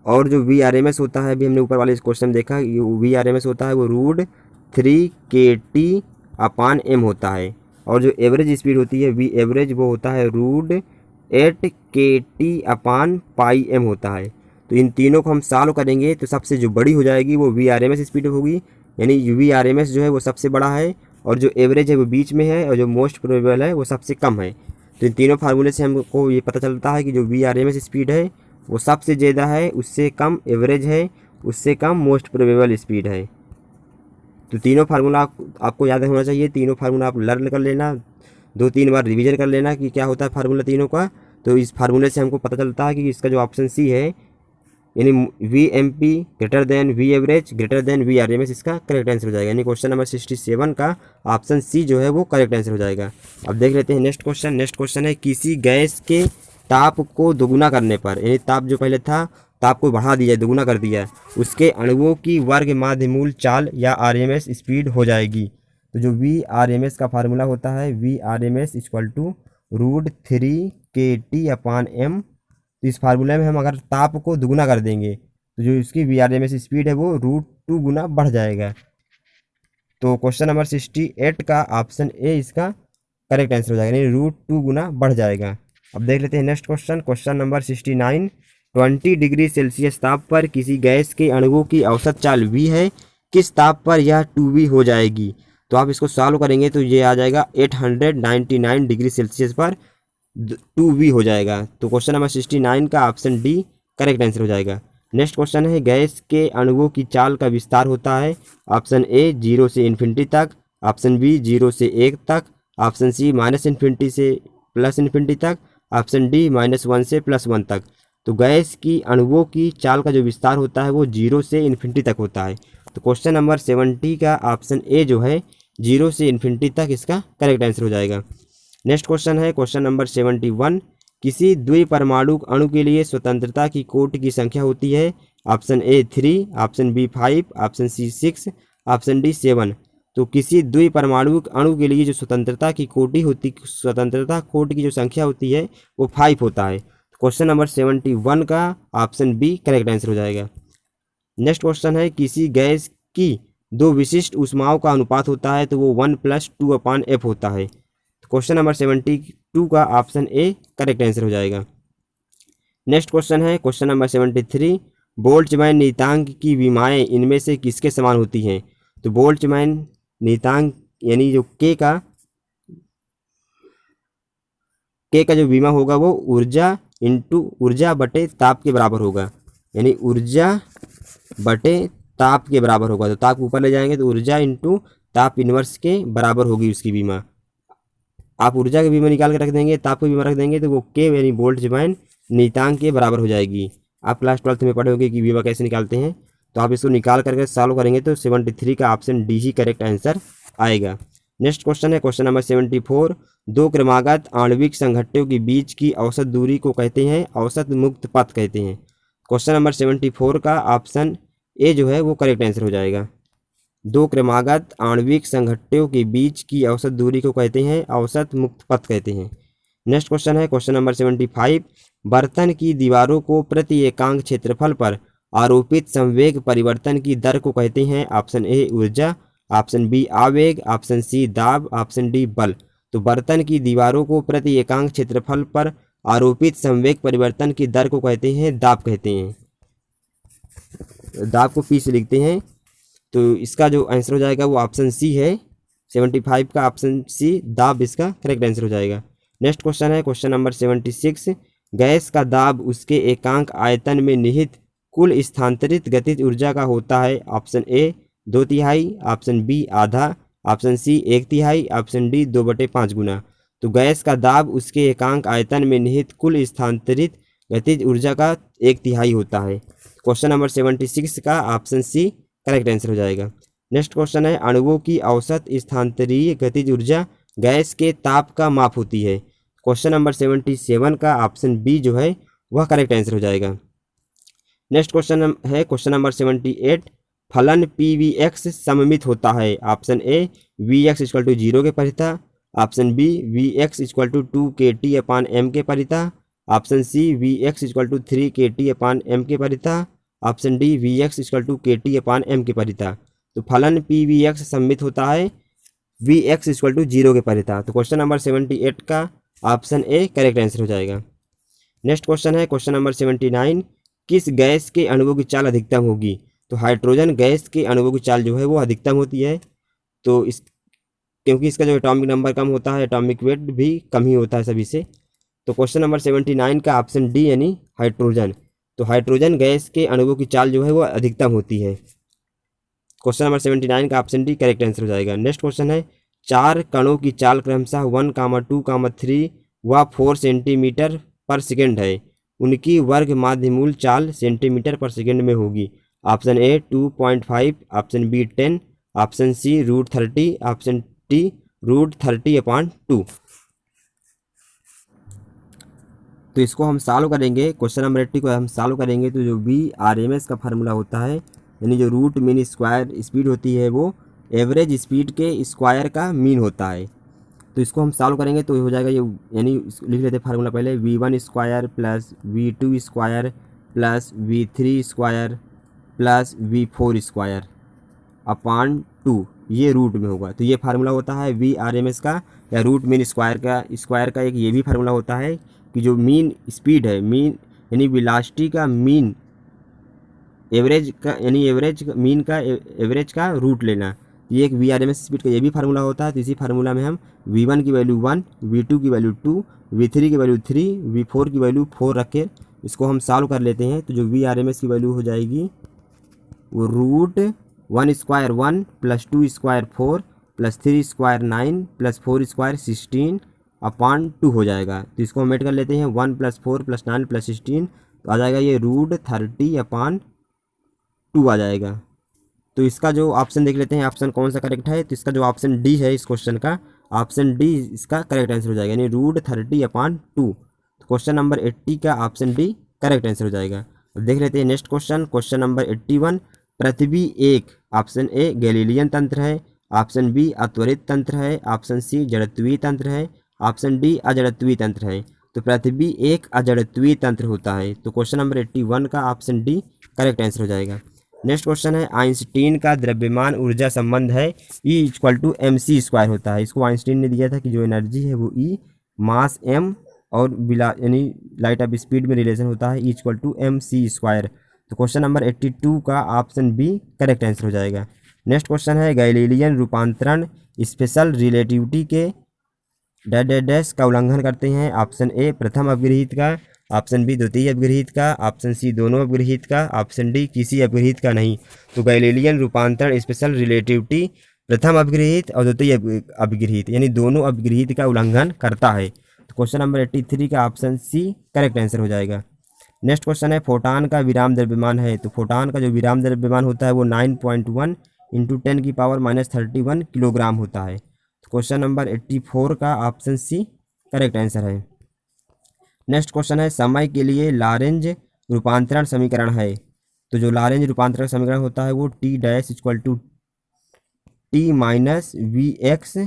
Speaker 1: और जो Vrms होता है अभी हमने ऊपर वाले इस क्वेश्चन में देखा Vrms होता है वो √3kT/m होता है। और जो एवरेज स्पीड होती है V एवरेज वो होता है √8kT/m होता है। तो इन तीनों को हम सॉल्व करेंगे तो सबसे जो बड़ी हो जाएगी वो Vrms स्पीड होगी। यानी Vrms जो है वो सबसे बड़ा है और जो एवरेज है वो बीच में है और जो मोस्ट प्रोबेबल है वो सबसे कम है। तो इन तीनों फार्मूले से हमको ये पता चलता है कि जो Vrms स्पीड है वो सबसे ज़्यादा है, उससे कम एवरेज है, उससे कम मोस्ट प्रोबेबल स्पीड है। तो तीनों फार्मूला आपको याद होना चाहिए। तीनों फार्मूला आप लर्न कर लेना, 2-3 बार रिवीजन कर लेना कि क्या होता है फार्मूला तीनों का। तो इस फार्मूले से हमको पता चलता है कि इसका जो ऑप्शन सी है यानी Vmp greater than V average greater than Vrms इसका करेक्ट आंसर हो जाएगा। यानी क्वेश्चन नंबर 67 का ऑप्शन सी जो है वो करेक्ट आंसर हो जाएगा। अब देख लेते हैं नेक्स्ट क्वेश्चन। नेक्स्ट क्वेश्चन है किसी गैस के ताप को दोगुना करने पर, यानी ताप जो पहले था ताप को बढ़ा दिया, दोगुना कर दिया, उसके अणुओं की वर्ग माध्यमूल चाल या आरएमएस स्पीड हो जाएगी। तो जो वी आर एम एस का फार्मूला होता है V R M S equal to √3 kT/m। तो इस फार्मूले में हम अगर ताप को दुगुना कर देंगे तो जो इसकी V R M S speed है वो √2 गुना बढ़ जाएगा। तो क्वेश्चन नंबर 68 का ऑप्शन ए इसका करेक्ट आंसर हो जाएगा, यानी √2 गुना बढ़ जाएगा। अब देख लेते हैं next question, question number 69। 20 degree Celsius ताप पर किसी गैस के अणुओं की औसत चाल v है, किस ताप पर यह 2v हो जाएगी? तो आप इसको सॉल्व करेंगे तो ये आ जाएगा 899 डिग्री सेल्सियस पर 2v हो जाएगा। तो क्वेश्चन नंबर 69 का ऑप्शन डी करेक्ट आंसर हो जाएगा। नेक्स्ट क्वेश्चन है गैस के अणुओं की चाल का विस्तार होता है, ऑप्शन ए 0 से इन्फिनिटी तक, ऑप्शन बी 0 से 1 तक, ऑप्शन सी -इन्फिनिटी से +इन्फिनिटी तक, ऑप्शन डी -1 से +1 तक। तो गैस की अणुओं की चाल का जो विस्तार होता है वो 0 से इन्फिनिटी तक होता है। तो क्वेश्चन नंबर 70 का ऑप्शन ए जो है 0 से इन्फिनिटी तक इसका करेक्ट आंसर हो जाएगा। नेक्स्ट क्वेश्चन है क्वेश्चन नंबर 71। किसी द्विपरमाणु अणु के लिए स्वतंत्रता की कोटि की संख्या होती है, option A 3, option B 5, option C 6, option D 7। तो किसी द्विपरमाणु अणु के लिए जो स्वतंत्रता कोटि की जो संख्या होती है वो 5 होता है। क्वेश्चन नंबर 71 का ऑप्शन बी करेक्ट आंसर हो जाएगा। नेक्स्ट क्वेश्चन है किसी गैस की दो विशिष्ट ऊष्माओं का अनुपात होता है तो वो 1+2/f होता है। क्वेश्चन नंबर 72 का ऑप्शन ए करेक्ट आंसर हो जाएगा। नेक्स्ट क्वेश्चन है क्वेश्चन नंबर 73। बोल्ट्जमैन नियतांक की विमाएँ इनमें से किसके समान होती हैं? तो बोल्ट्जमैन नियतांक यानी जो के का जो विमा होगा वो ऊर्जा बटे ताप के बराबर होगा, यानी ऊर्जा बटे ताप के बराबर होगा। तो ताप ऊपर ले जाएंगे तो ऊर्जा इंटू ताप इनवर्स के बराबर होगी उसकी बीमा। आप ऊर्जा की बीमा निकाल के रख देंगे, ताप की बीमा रख देंगे तो वो के यानी बोल्ट्जमैन नियतांक के बराबर हो जाएगी। आप क्लास 12th में पढ़े होंगे कि बीमा कैसे निकालते हैं, तो आप इसको निकाल करके सॉल्व करेंगे तो 73 का ऑप्शन डी ही करेक्ट आंसर आएगा। नेक्स्ट क्वेश्चन है क्वेश्चन नंबर 74। दो क्रमागत आणविक संघट्टों के बीच की औसत दूरी को कहते हैं औसत मुक्त पथ कहते हैं। क्वेश्चन नंबर 74 का ऑप्शन ए जो है वो करेक्ट आंसर हो जाएगा। दो क्रमागत आणविक संघट्टों के बीच की औसत दूरी को कहते हैं औसत मुक्त पथ कहते हैं। नेक्स्ट क्वेश्चन है क्वेश्चन नंबर 75। बर्तन की दीवारों को प्रति एकांक क्षेत्रफल पर आरोपित संवेग परिवर्तन की दर को कहते हैं, ऑप्शन ए ऊर्जा, ऑप्शन बी आवेग, ऑप्शन सी दाब, ऑप्शन डी बल। तो बर्तन की दीवारों को प्रति एकांक क्षेत्रफल पर आरोपित संवेग परिवर्तन की दर को कहते हैं दाब कहते हैं। दाब को पी से लिखते हैं, तो इसका जो आंसर हो जाएगा वो ऑप्शन सी है। 75 का ऑप्शन सी दाब इसका करेक्ट आंसर हो जाएगा। नेक्स्ट क्वेश्चन है क्वेश्चन नंबर 76। गैस का दाब उसके एकांक आयतन में निहित कुल स्थानांतरित गतिज ऊर्जा का होता है, ऑप्शन ए 2/3, ऑप्शन बी आधा, ऑप्शन सी 1/3, ऑप्शन डी 2/5 गुना। तो गैस का दाब उसके एकांक आयतन में निहित कुल स्थानांतरित गतिज ऊर्जा का 1/3 होता है। क्वेश्चन नंबर 76 का ऑप्शन सी करेक्ट आंसर हो जाएगा। नेक्स्ट क्वेश्चन है अणुओं की औसत स्थानांतरीय गतिज ऊर्जा गैस के ताप का माप होती है। क्वेश्चन नंबर 77 का ऑप्शन बी जो है वह करेक्ट आंसर हो जाएगा। नेक्स्ट क्वेश्चन है क्वेश्चन नंबर 78। फलन PVX सममित होता है, ऑप्शन ए VX = 0 के परितः, ऑप्शन बी VX = 2 kT/m के परितः, ऑप्शन सी VX = 3 kT/m के परितः, ऑप्शन डी VX = kT/m के परितः। तो फलन PVX सममित होता है VX = 0 के परितः। तो क्वेश्चन नंबर 78 का ऑप्शन ए करेक्ट आंसर हो जाएगा। नेक्स्ट क्वेश्चन है क्वेश्चन नंबर 79। किस गैस के अणुओं की चाल अधिकतम होगी? तो हाइड्रोजन गैस के अणुओं की चाल जो है वो अधिकतम होती है, तो क्योंकि इसका जो एटॉमिक नंबर कम होता है, एटॉमिक वेट भी कम ही होता है सभी से। तो क्वेश्चन नंबर 79 का ऑप्शन डी यानी हाइड्रोजन। तो हाइड्रोजन गैस के अणुओं की चाल जो है वो अधिकतम होती है। क्वेश्चन नंबर 79 का ऑप्शन डी करेक्ट आंसर हो जाएगा। नेक्स्ट क्वेश्चन है 4 कणों की चाल क्रमशः 1, 2, 3 व 4 सेंटीमीटर/सेकंड है, उनकी वर्ग माध्यमूल चाल सेंटीमीटर/सेकंड में होगी, option A 2.5, option B 10, option C √30, option D √30/2। तो इसको हम सॉल्व करेंगे, क्वेश्चन नंबर 80 को हम सॉल्व करेंगे तो जो VRMS का फार्मूला होता है, यानी जो रूट मीन स्क्वायर स्पीड होती है वो एवरेज स्पीड के स्क्वायर का मीन होता है। तो इसको हम सॉल्व करेंगे तो हो जाएगा ये, यानी लिख लेते हैं फार्मूला पहले, V1 square plus V2 square plus V3 square plus V4 square upon 2, ये रूट में होगा। तो ये फार्मूला होता है VRMS का या रूट मीन स्क्वायर का एक ये भी फार्मूला होता है कि जो मीन स्पीड है, मीन यानी वेलोसिटी का मीन एवरेज का, यानी एवरेज का रूट लेना, ये एक VRMS स्पीड का ये भी फार्मूला होता है। तो इसी फार्मूला में हम V1 की वैल्यू 1, V2 की वैल्यू 2, V3 की वैल्यू 3, V4 की वैल्यू 4 रख के इसको हम सॉल्व कर लेते हैं। तो जो VRMS की वैल्यू हो जाएगी वो root 1 square 1 plus 2 square 4 plus 3 square 9 plus 4 square 16 upon 2 हो जाएगा। तो इसको हम ऐड कर लेते हैं, 1 प्लस 4 प्लस 9 प्लस 16, तो आ जाएगा ये रूट 30 अपॉन 2 आ जाएगा। तो इसका जो ऑप्शन देख लेते हैं, ऑप्शन कौन सा करेक्ट है। तो इसका जो ऑप्शन डी है इस क्वेश्चन का, ऑप्शन डी इसका करेक्ट आंसर हो जाएगा, यानी रूट 30 अपॉन 2। तो क्वेश्चन नंबर 80 का ऑप्शन डी करेक्ट आंसर हो जाएगा। अब देख लेते हैं नेक्स्ट क्वेश्चन, क्वेश्चन नंबर 81। पृथ्वी एक, ऑप्शन ए गैलीलियन तंत्र है, ऑप्शन बी अत्वरित तंत्र है, ऑप्शन सी जड़त्वीय तंत्र है, ऑप्शन डी अजड़त्वीय तंत्र है। तो पृथ्वी एक अजड़त्वीय तंत्र होता है। तो क्वेश्चन नंबर 81 का ऑप्शन डी करेक्ट आंसर हो जाएगा। नेक्स्ट क्वेश्चन है, आइंस्टीन का द्रव्यमान ऊर्जा संबंध है E=mc² होता है। इसको आइंस्टीन ने दिया था कि जो एनर्जी है वो E मास m और यानी लाइट ऑफ स्पीड में रिलेशन होता है E=mc²। तो क्वेश्चन नंबर 82 का ऑप्शन बी करेक्ट आंसर हो जाएगा। नेक्स्ट क्वेश्चन है, गैलीलियन रूपांतरण स्पेशल रिलेटिविटी के डैश का उल्लंघन करते हैं। ऑप्शन ए प्रथम अपग्रहित का, ऑप्शन बी द्वितीय अपग्रहित का, ऑप्शन सी दोनों अपग्रहित का, ऑप्शन डी किसी अपग्रहित का नहीं। तो गैलीलियन रूपांतरण स्पेशल रिलेटिविटी प्रथम अपग्रहित और द्वितीय अपग्रहित यानी दोनों अपग्रहित का उल्लंघन करता है। तो क्वेश्चन नंबर 83 का ऑप्शन सी करेक्ट आंसर हो जाएगा। नेक्स्ट क्वेश्चन है, फोटान का विराम द्रव्यमान है। तो फोटान का जो विराम द्रव्यमान होता है वो 9.1 × 10⁻³ किलोग्राम होता है। तो क्वेश्चन नंबर 84 का ऑप्शन सी करेक्ट आंसर है। नेक्स्ट क्वेश्चन है, समय के लिए लॉरेंज रूपांतरण समीकरण है। तो जो लॉरेंज रूपांतरण समीकरण होता है वो T' T -Vx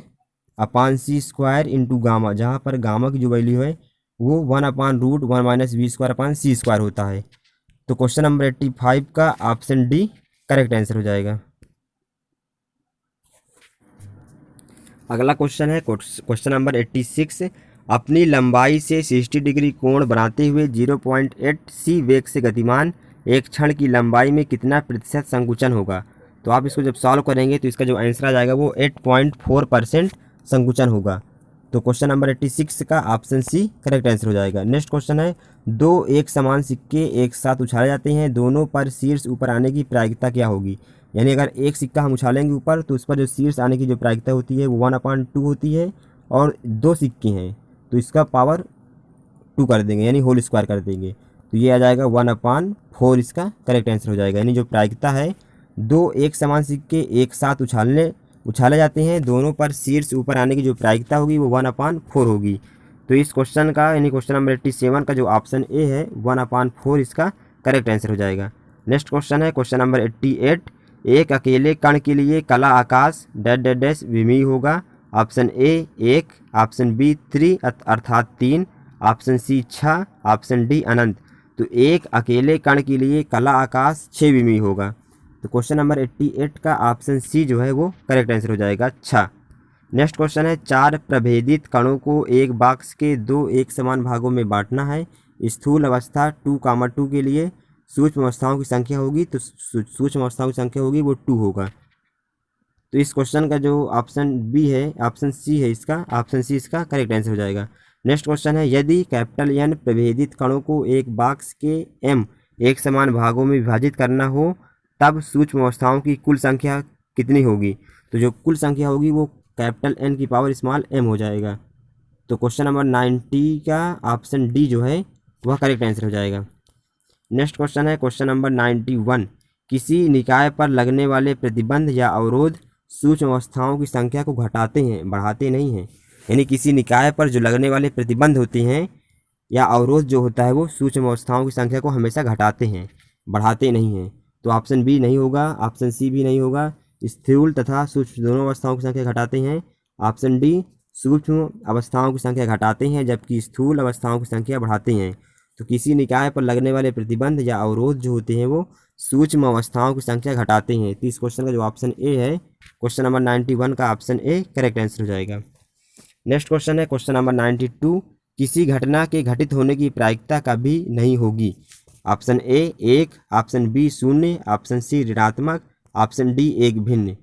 Speaker 1: upon c² into gamma, जहाँ पर गामा की जो वैल्यू है वो 1/√1 - v² अपॉन c² होता है। तो क्वेश्चन नंबर 85 का ऑप्शन डी करेक्ट आंसर हो जाएगा। अगला क्वेश्चन है क्वेश्चन नंबर 86। अपनी लंबाई से 60 डिग्री कोण बनाते हुए 0.8 c वेग से गतिमान एक क्षण की लंबाई में कितना प्रतिशत संकुचन होगा। तो आप इसको जब सॉल्व करेंगे तो इसका जो आंसर आ जाएगा वो 8.4% संकुचन होगा। तो क्वेश्चन नंबर 86 का ऑप्शन सी करेक्ट आंसर हो जाएगा। नेक्स्ट क्वेश्चन है, दो एक समान सिक्के एक साथ उछाले जाते हैं, दोनों पर शीर्ष ऊपर आने की प्रायिकता क्या होगी। यानी अगर एक सिक्का हम उछालेंगे ऊपर तो उस पर जो शीर्ष आने की जो प्रायिकता होती है वो 1/2 होती है, और दो सिक्के हैं तो इसका पावर 2 कर देंगे यानी होल स्क्वायर कर देंगे, तो ये आ जाएगा 1/4 इसका करेक्ट आंसर हो जाएगा। यानी जो प्रायिकता है, दो एक समान सिक्के एक साथ उछाले जाते हैं, दोनों पर शीर्ष ऊपर आने की जो प्रायिकता होगी वो 1/4 होगी। तो इस क्वेश्चन का यानी क्वेश्चन नंबर 87 का जो ऑप्शन ए है 1/4 इसका करेक्ट आंसर हो जाएगा। नेक्स्ट क्वेश्चन है क्वेश्चन नंबर 88। एक अकेले कण के लिए कला आकाश डैश विमीय होगा। ऑप्शन ए 1, ऑप्शन बी 3 अर्थात 3, ऑप्शन सी 6, ऑप्शन डी अनंत। तो एक अकेले कण के लिए कला आकाश 6 विमीय होगा। तो क्वेश्चन नंबर 88 का ऑप्शन सी जो है वो करेक्ट आंसर हो जाएगा 6। नेक्स्ट क्वेश्चन है, 4 प्रभेदित कणों को एक बॉक्स के 2 एक समान भागों में बांटना है। स्थूल अवस्था 2, 2 के लिए सूक्ष्म अवस्थाओं की संख्या होगी, तो सूक्ष्म अवस्थाओं की संख्या होगी वो 2 होगा। तो इस क्वेश्चन का जो ऑप्शन बी है, ऑप्शन सी है इसका, ऑप्शन सी इसका करेक्ट आंसर हो जाएगा। नेक्स्ट क्वेश्चन है, यदि N प्रभेदित कणों को एक बॉक्स के m एक समान भागों में विभाजित करना हो तब सूक्ष्म अवस्थाओं की कुल संख्या कितनी होगी। तो जो कुल संख्या होगी वो N की पावर स्मॉल m हो जाएगा। तो क्वेश्चन नंबर 90 का ऑप्शन डी जो है वह करेक्ट आंसर हो जाएगा। नेक्स्ट क्वेश्चन है क्वेश्चन नंबर 91। किसी निकाय पर लगने वाले प्रतिबंध या अवरोध सूक्ष्म अवस्थाओं की संख्या को घटाते हैं, बढ़ाते नहीं हैं। यानी किसी निकाय पर जो लगने वाले प्रतिबंध होते हैं या अवरोध जो होता है वो सूक्ष्म अवस्थाओं की संख्या को हमेशा घटाते हैं, बढ़ाते नहीं हैं। तो ऑप्शन बी नहीं होगा, ऑप्शन सी भी नहीं होगा। स्थूल तथा सूक्ष्म दोनों अवस्थाओं की संख्या घटाते हैं। ऑप्शन डी सूक्ष्म अवस्थाओं की संख्या घटाते हैं जबकि स्थूल अवस्थाओं की संख्या बढ़ाते हैं। तो किसी निकाय पर लगने वाले प्रतिबंध या अवरोध जो होते हैं वो सूक्ष्म अवस्थाओं की संख्या घटाते हैं। तो इस क्वेश्चन का जो ऑप्शन ए है, क्वेश्चन नंबर 91 का ऑप्शन ए करेक्ट आंसर हो जाएगा। नेक्स्ट क्वेश्चन है क्वेश्चन नंबर 92, किसी घटना के घटित होने की प्रायिकता कभी नहीं होगी। Option A 1, option B 0, option C ऋणात्मक, ऑप्शन डी एक भिन्न।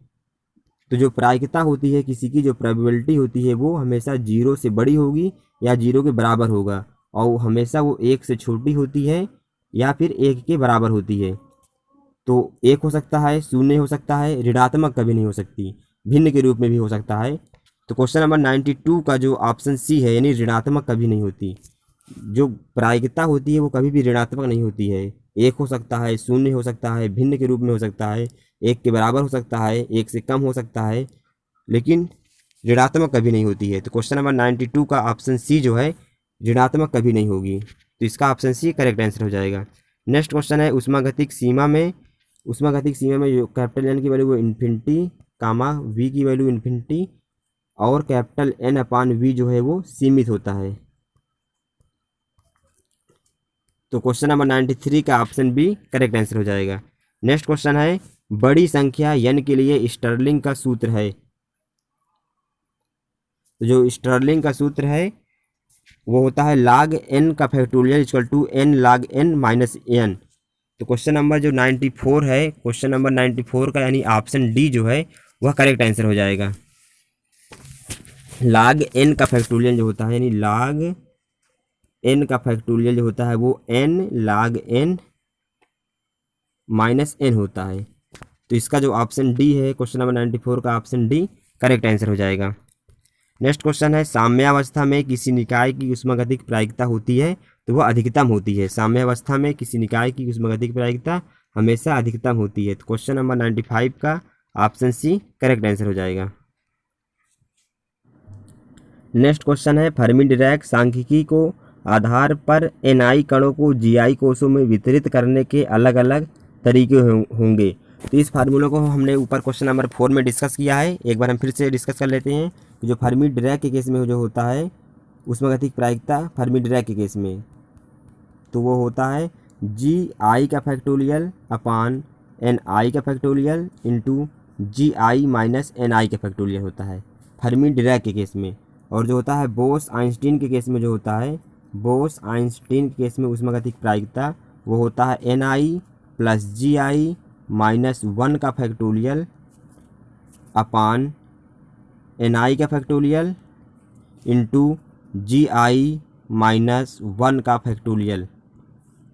Speaker 1: तो जो प्रायिकता होती है किसी की, जो प्रोबेबिलिटी होती है वो हमेशा 0 से बड़ी होगी या 0 के बराबर होगा, और हमेशा वो 1 से छोटी होती है या फिर 1 के बराबर होती है। तो 1 हो सकता है, 0 हो सकता है, ऋणात्मक कभी नहीं हो सकती, भिन्न के रूप में भी हो सकता है। तो क्वेश्चन नंबर 92 का जो ऑप्शन सी है यानी ऋणात्मक कभी नहीं होती। जो प्रायिकता होती है वो कभी भी ऋणात्मक नहीं होती है। 1 हो सकता है, 0 हो सकता है, भिन्न के रूप में हो सकता है, 1 के बराबर हो सकता है, 1 से कम हो सकता है, लेकिन ऋणात्मक कभी नहीं होती है। तो क्वेश्चन नंबर 92 का ऑप्शन सी जो है ऋणात्मक कभी नहीं होगी। तो इसका ऑप्शन सी करेक्ट आंसर हो जाएगा। नेक्स्ट क्वेश्चन है ऊष्मागतिक सीमा में जो कैपिटल एन की वैल्यू वो इन्फिनिटी, कामा वी की वैल्यू इन्फिनिटी, और कैपिटल एन अपान वी जो है वो सीमित होता है। तो क्वेश्चन नंबर 93 का ऑप्शन बी करेक्ट आंसर हो जाएगा। नेक्स्ट क्वेश्चन है बड़ी संख्या n के लिए स्टर्लिंग का सूत्र है। तो जो स्टर्लिंग का सूत्र है वो होता है log n का factorial equal to n log n minus n। तो क्वेश्चन नंबर जो 94 है, क्वेश्चन नंबर 94 का यानी ऑप्शन डी जो है वह करेक्ट आंसर हो जाएगा। log n का फैक्टोरियल जो होता है यानी log n का फैक्टोरियल जो होता है वो n log n minus n होता है। तो इसका जो ऑप्शन डी है, क्वेश्चन नंबर 94 का ऑप्शन डी करेक्ट आंसर हो जाएगा। नेक्स्ट क्वेश्चन है साम्यावस्था में किसी निकाय की ऊष्मागतिक प्रायिकता होती है तो वह अधिकतम होती है। साम्यावस्था में किसी निकाय की ऊष्मागतिक प्रायिकता हमेशा अधिकतम होती है। तो क्वेश्चन नंबर 95 का ऑप्शन सी करेक्ट आंसर हो जाएगा। नेक्स्ट क्वेश्चन है फर्मी डिरैक सांख्यिकी को आधार पर एनआई कणों को जीआई कोषों में वितरित करने के अलग अलग तरीके होंगे। तो इस फार्मूले को हमने ऊपर क्वेश्चन नंबर 4 में डिस्कस किया है, एक बार हम फिर से डिस्कस कर लेते हैं कि जो फर्मी डिरैक के केस में जो होता है ऊष्मागतिक प्रायिकता फर्मी डिरैक के केस में तो वो होता है जी आई का फैक्टोरियल अपान एन आई का फैक्टोरियल इंटू जी आई माइनस एन आई का फैक्टोरियल होता है फर्मी डिरैक के केस में। और जो होता है बोस आइंस्टीन के केस में जो होता है बोस आइंस्टीन के केस में ऊष्मागतिक प्रायिकता वो होता है एन आई प्लस जी आई माइनस 1 का फैक्टोरियल अपान एन आई का फैक्टोरियल इंटू जी आई माइनस 1 का फैक्टोरियल।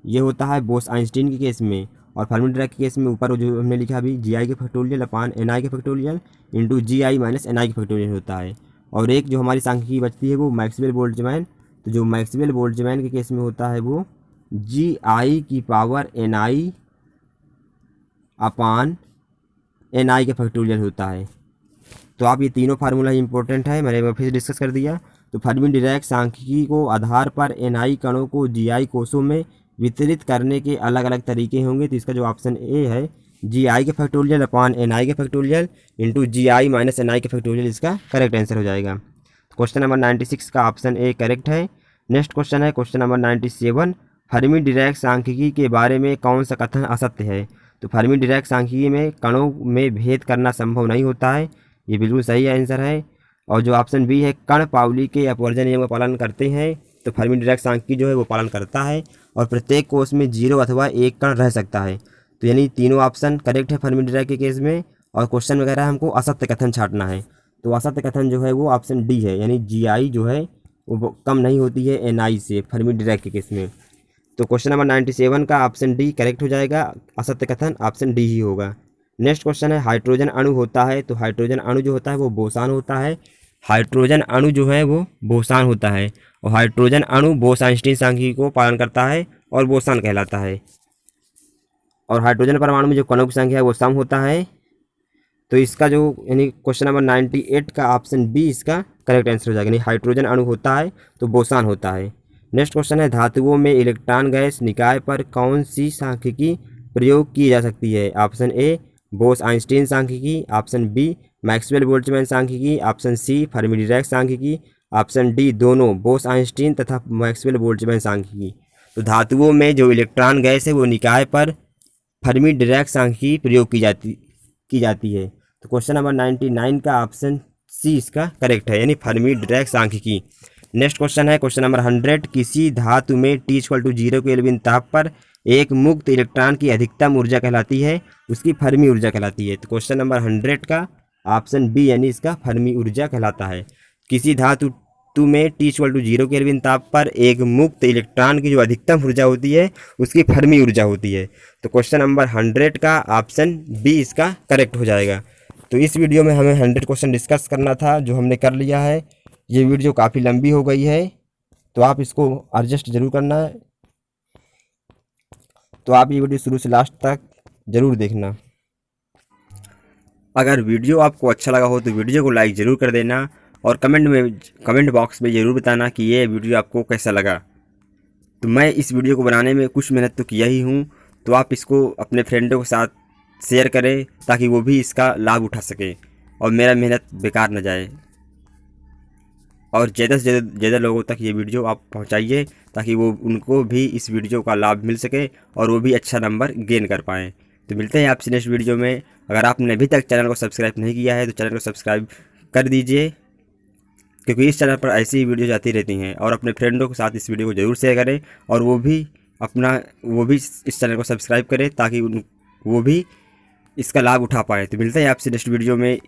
Speaker 1: ये होता है बोस आइंस्टीन के केस में। और फर्मी डिरैक के केस में ऊपर जो हमने लिखा अभी जी आई के फैक्टोरियल अपान एन आई के फैक्टोरियल इंटू जी आई माइनस एन आई के फैक्टोरियल होता है। और एक जो हमारी सांख्यिकी बचती है वो मैक्सवेल बोल्ट्जमैन। तो जो मैक्सवेल बोल्ट्जमैन के केस में होता है वो जी आई की पावर एन आई अपान एन आई के फैक्टोरियल होता है। तो आप ये तीनों फार्मूला इंपॉर्टेंट है, मैंने फिर डिस्कस कर दिया। तो फर्मी डिरैक सांख्यिकी को आधार पर एन आई कणों को जी आई कोषों में वितरित करने के अलग अलग तरीके होंगे। तो इसका जो ऑप्शन ए है जी आई के फैक्टोरियल अपान एन आई के फैक्टोरियल इंटू जी आई माइनस एन आई के फैक्टोरियल इसका करेक्ट आंसर हो जाएगा। क्वेश्चन नंबर 96 का ऑप्शन ए करेक्ट है। नेक्स्ट क्वेश्चन है क्वेश्चन नंबर 97, फर्मी डिरैक सांख्यिकी के बारे में कौन सा कथन असत्य है। तो फर्मी डिरैक सांख्यिकी में कणों में भेद करना संभव नहीं होता है, ये बिल्कुल सही आंसर है। और जो ऑप्शन बी है कण पाउली के अपवर्जन नियम का पालन करते हैं, तो फर्मी डिरैक सांख्यिकी जो है वो पालन करता है। और प्रत्येक कोष में 0 अथवा 1 कण रह सकता है। तो यानी तीनों ऑप्शन करेक्ट है फर्मी डिरैक के केस में। और क्वेश्चन वगैरह हमको असत्य कथन छांटना है। तो असत्य कथन जो है वो ऑप्शन डी है, यानी जी आई जो है वो कम नहीं होती है एन आई से फर्मी डिरैक के केस में। तो क्वेश्चन नंबर 97 का ऑप्शन डी करेक्ट हो जाएगा, असत्य कथन ऑप्शन डी ही होगा। नेक्स्ट क्वेश्चन है हाइड्रोजन अणु होता है, तो हाइड्रोजन अणु जो होता है वो बोसान होता है। हाइड्रोजन अणु जो है वो बोसान होता है और हाइड्रोजन अणु बोस आइंस्टीन सांख्यिकी को पालन करता है और बोसान कहलाता है। और हाइड्रोजन परमाणु में जो कणों की संख्या है वो सम होता है। तो इसका जो यानी क्वेश्चन नंबर 98 का ऑप्शन बी इसका करेक्ट आंसर हो जाएगा। यानी हाइड्रोजन अणु होता है तो बोसान होता है। नेक्स्ट क्वेश्चन है धातुओं में इलेक्ट्रॉन गैस निकाय पर कौन सी सांख्यिकी प्रयोग की जा सकती है। ऑप्शन ए बोस आइंस्टीन सांख्यिकी, ऑप्शन बी मैक्सवेल बोल्ट्जमैन सांख्यिकी, ऑप्शन सी फर्मी डिराक सांख्यिकी, ऑप्शन डी दोनों बोस आइंस्टीन तथा मैक्सवेल बोल्ट्जमैन सांख्यिकी। तो धातुओं में जो इलेक्ट्रॉन गैस है वो निकाय पर फर्मी डिराक सांख्यिकी प्रयोग की जाती है। तो क्वेश्चन नंबर 99 का ऑप्शन सी इसका करेक्ट है, यानी फर्मी डिराक सांख्यिकी। नेक्स्ट क्वेश्चन है क्वेश्चन नंबर 100, किसी धातु में T=0 केल्विन ताप पर एक मुक्त इलेक्ट्रॉन की अधिकतम ऊर्जा कहलाती है, उसकी फर्मी ऊर्जा कहलाती है। तो क्वेश्चन नंबर 100 का ऑप्शन बी यानी इसका फर्मी ऊर्जा कहलाता है। किसी धातु में T=0 केल्विन ताप पर एक मुक्त इलेक्ट्रॉन की जो अधिकतम ऊर्जा होती है उसकी फर्मी ऊर्जा होती है। तो क्वेश्चन नंबर 100 का ऑप्शन बी इसका करेक्ट हो जाएगा। तो इस वीडियो में हमें 100 क्वेश्चन डिस्कस करना था, जो हमने कर लिया है। ये वीडियो काफ़ी लंबी हो गई है, तो आप इसको एडजस्ट जरूर करना है। तो आप ये वीडियो शुरू से लास्ट तक ज़रूर देखना। अगर वीडियो आपको अच्छा लगा हो तो वीडियो को लाइक ज़रूर कर देना और कमेंट बॉक्स में ज़रूर बताना कि ये वीडियो आपको कैसा लगा। तो मैं इस वीडियो को बनाने में कुछ मेहनत तो किया ही हूँ, तो आप इसको अपने फ्रेंडों के साथ शेयर करें ताकि वो भी इसका लाभ उठा सकें और मेरा मेहनत बेकार न जाए। और ज़्यादा से ज़्यादा लोगों तक ये वीडियो आप पहुंचाइए ताकि वो उनको भी इस वीडियो का लाभ मिल सके और वो भी अच्छा नंबर गेन कर पाएँ। तो मिलते हैं आपसे नेक्स्ट वीडियो में। अगर आपने अभी तक चैनल को सब्सक्राइब नहीं किया है तो चैनल को सब्सक्राइब कर दीजिए, क्योंकि इस चैनल पर ऐसी ही वीडियो आती रहती हैं। और अपने फ्रेंडों के साथ इस वीडियो को ज़रूर शेयर करें और वो भी इस चैनल को सब्सक्राइब करें ताकि वो भी इसका लाभ उठा पाएँ। तो मिलते हैं आपसे नेक्स्ट वीडियो में।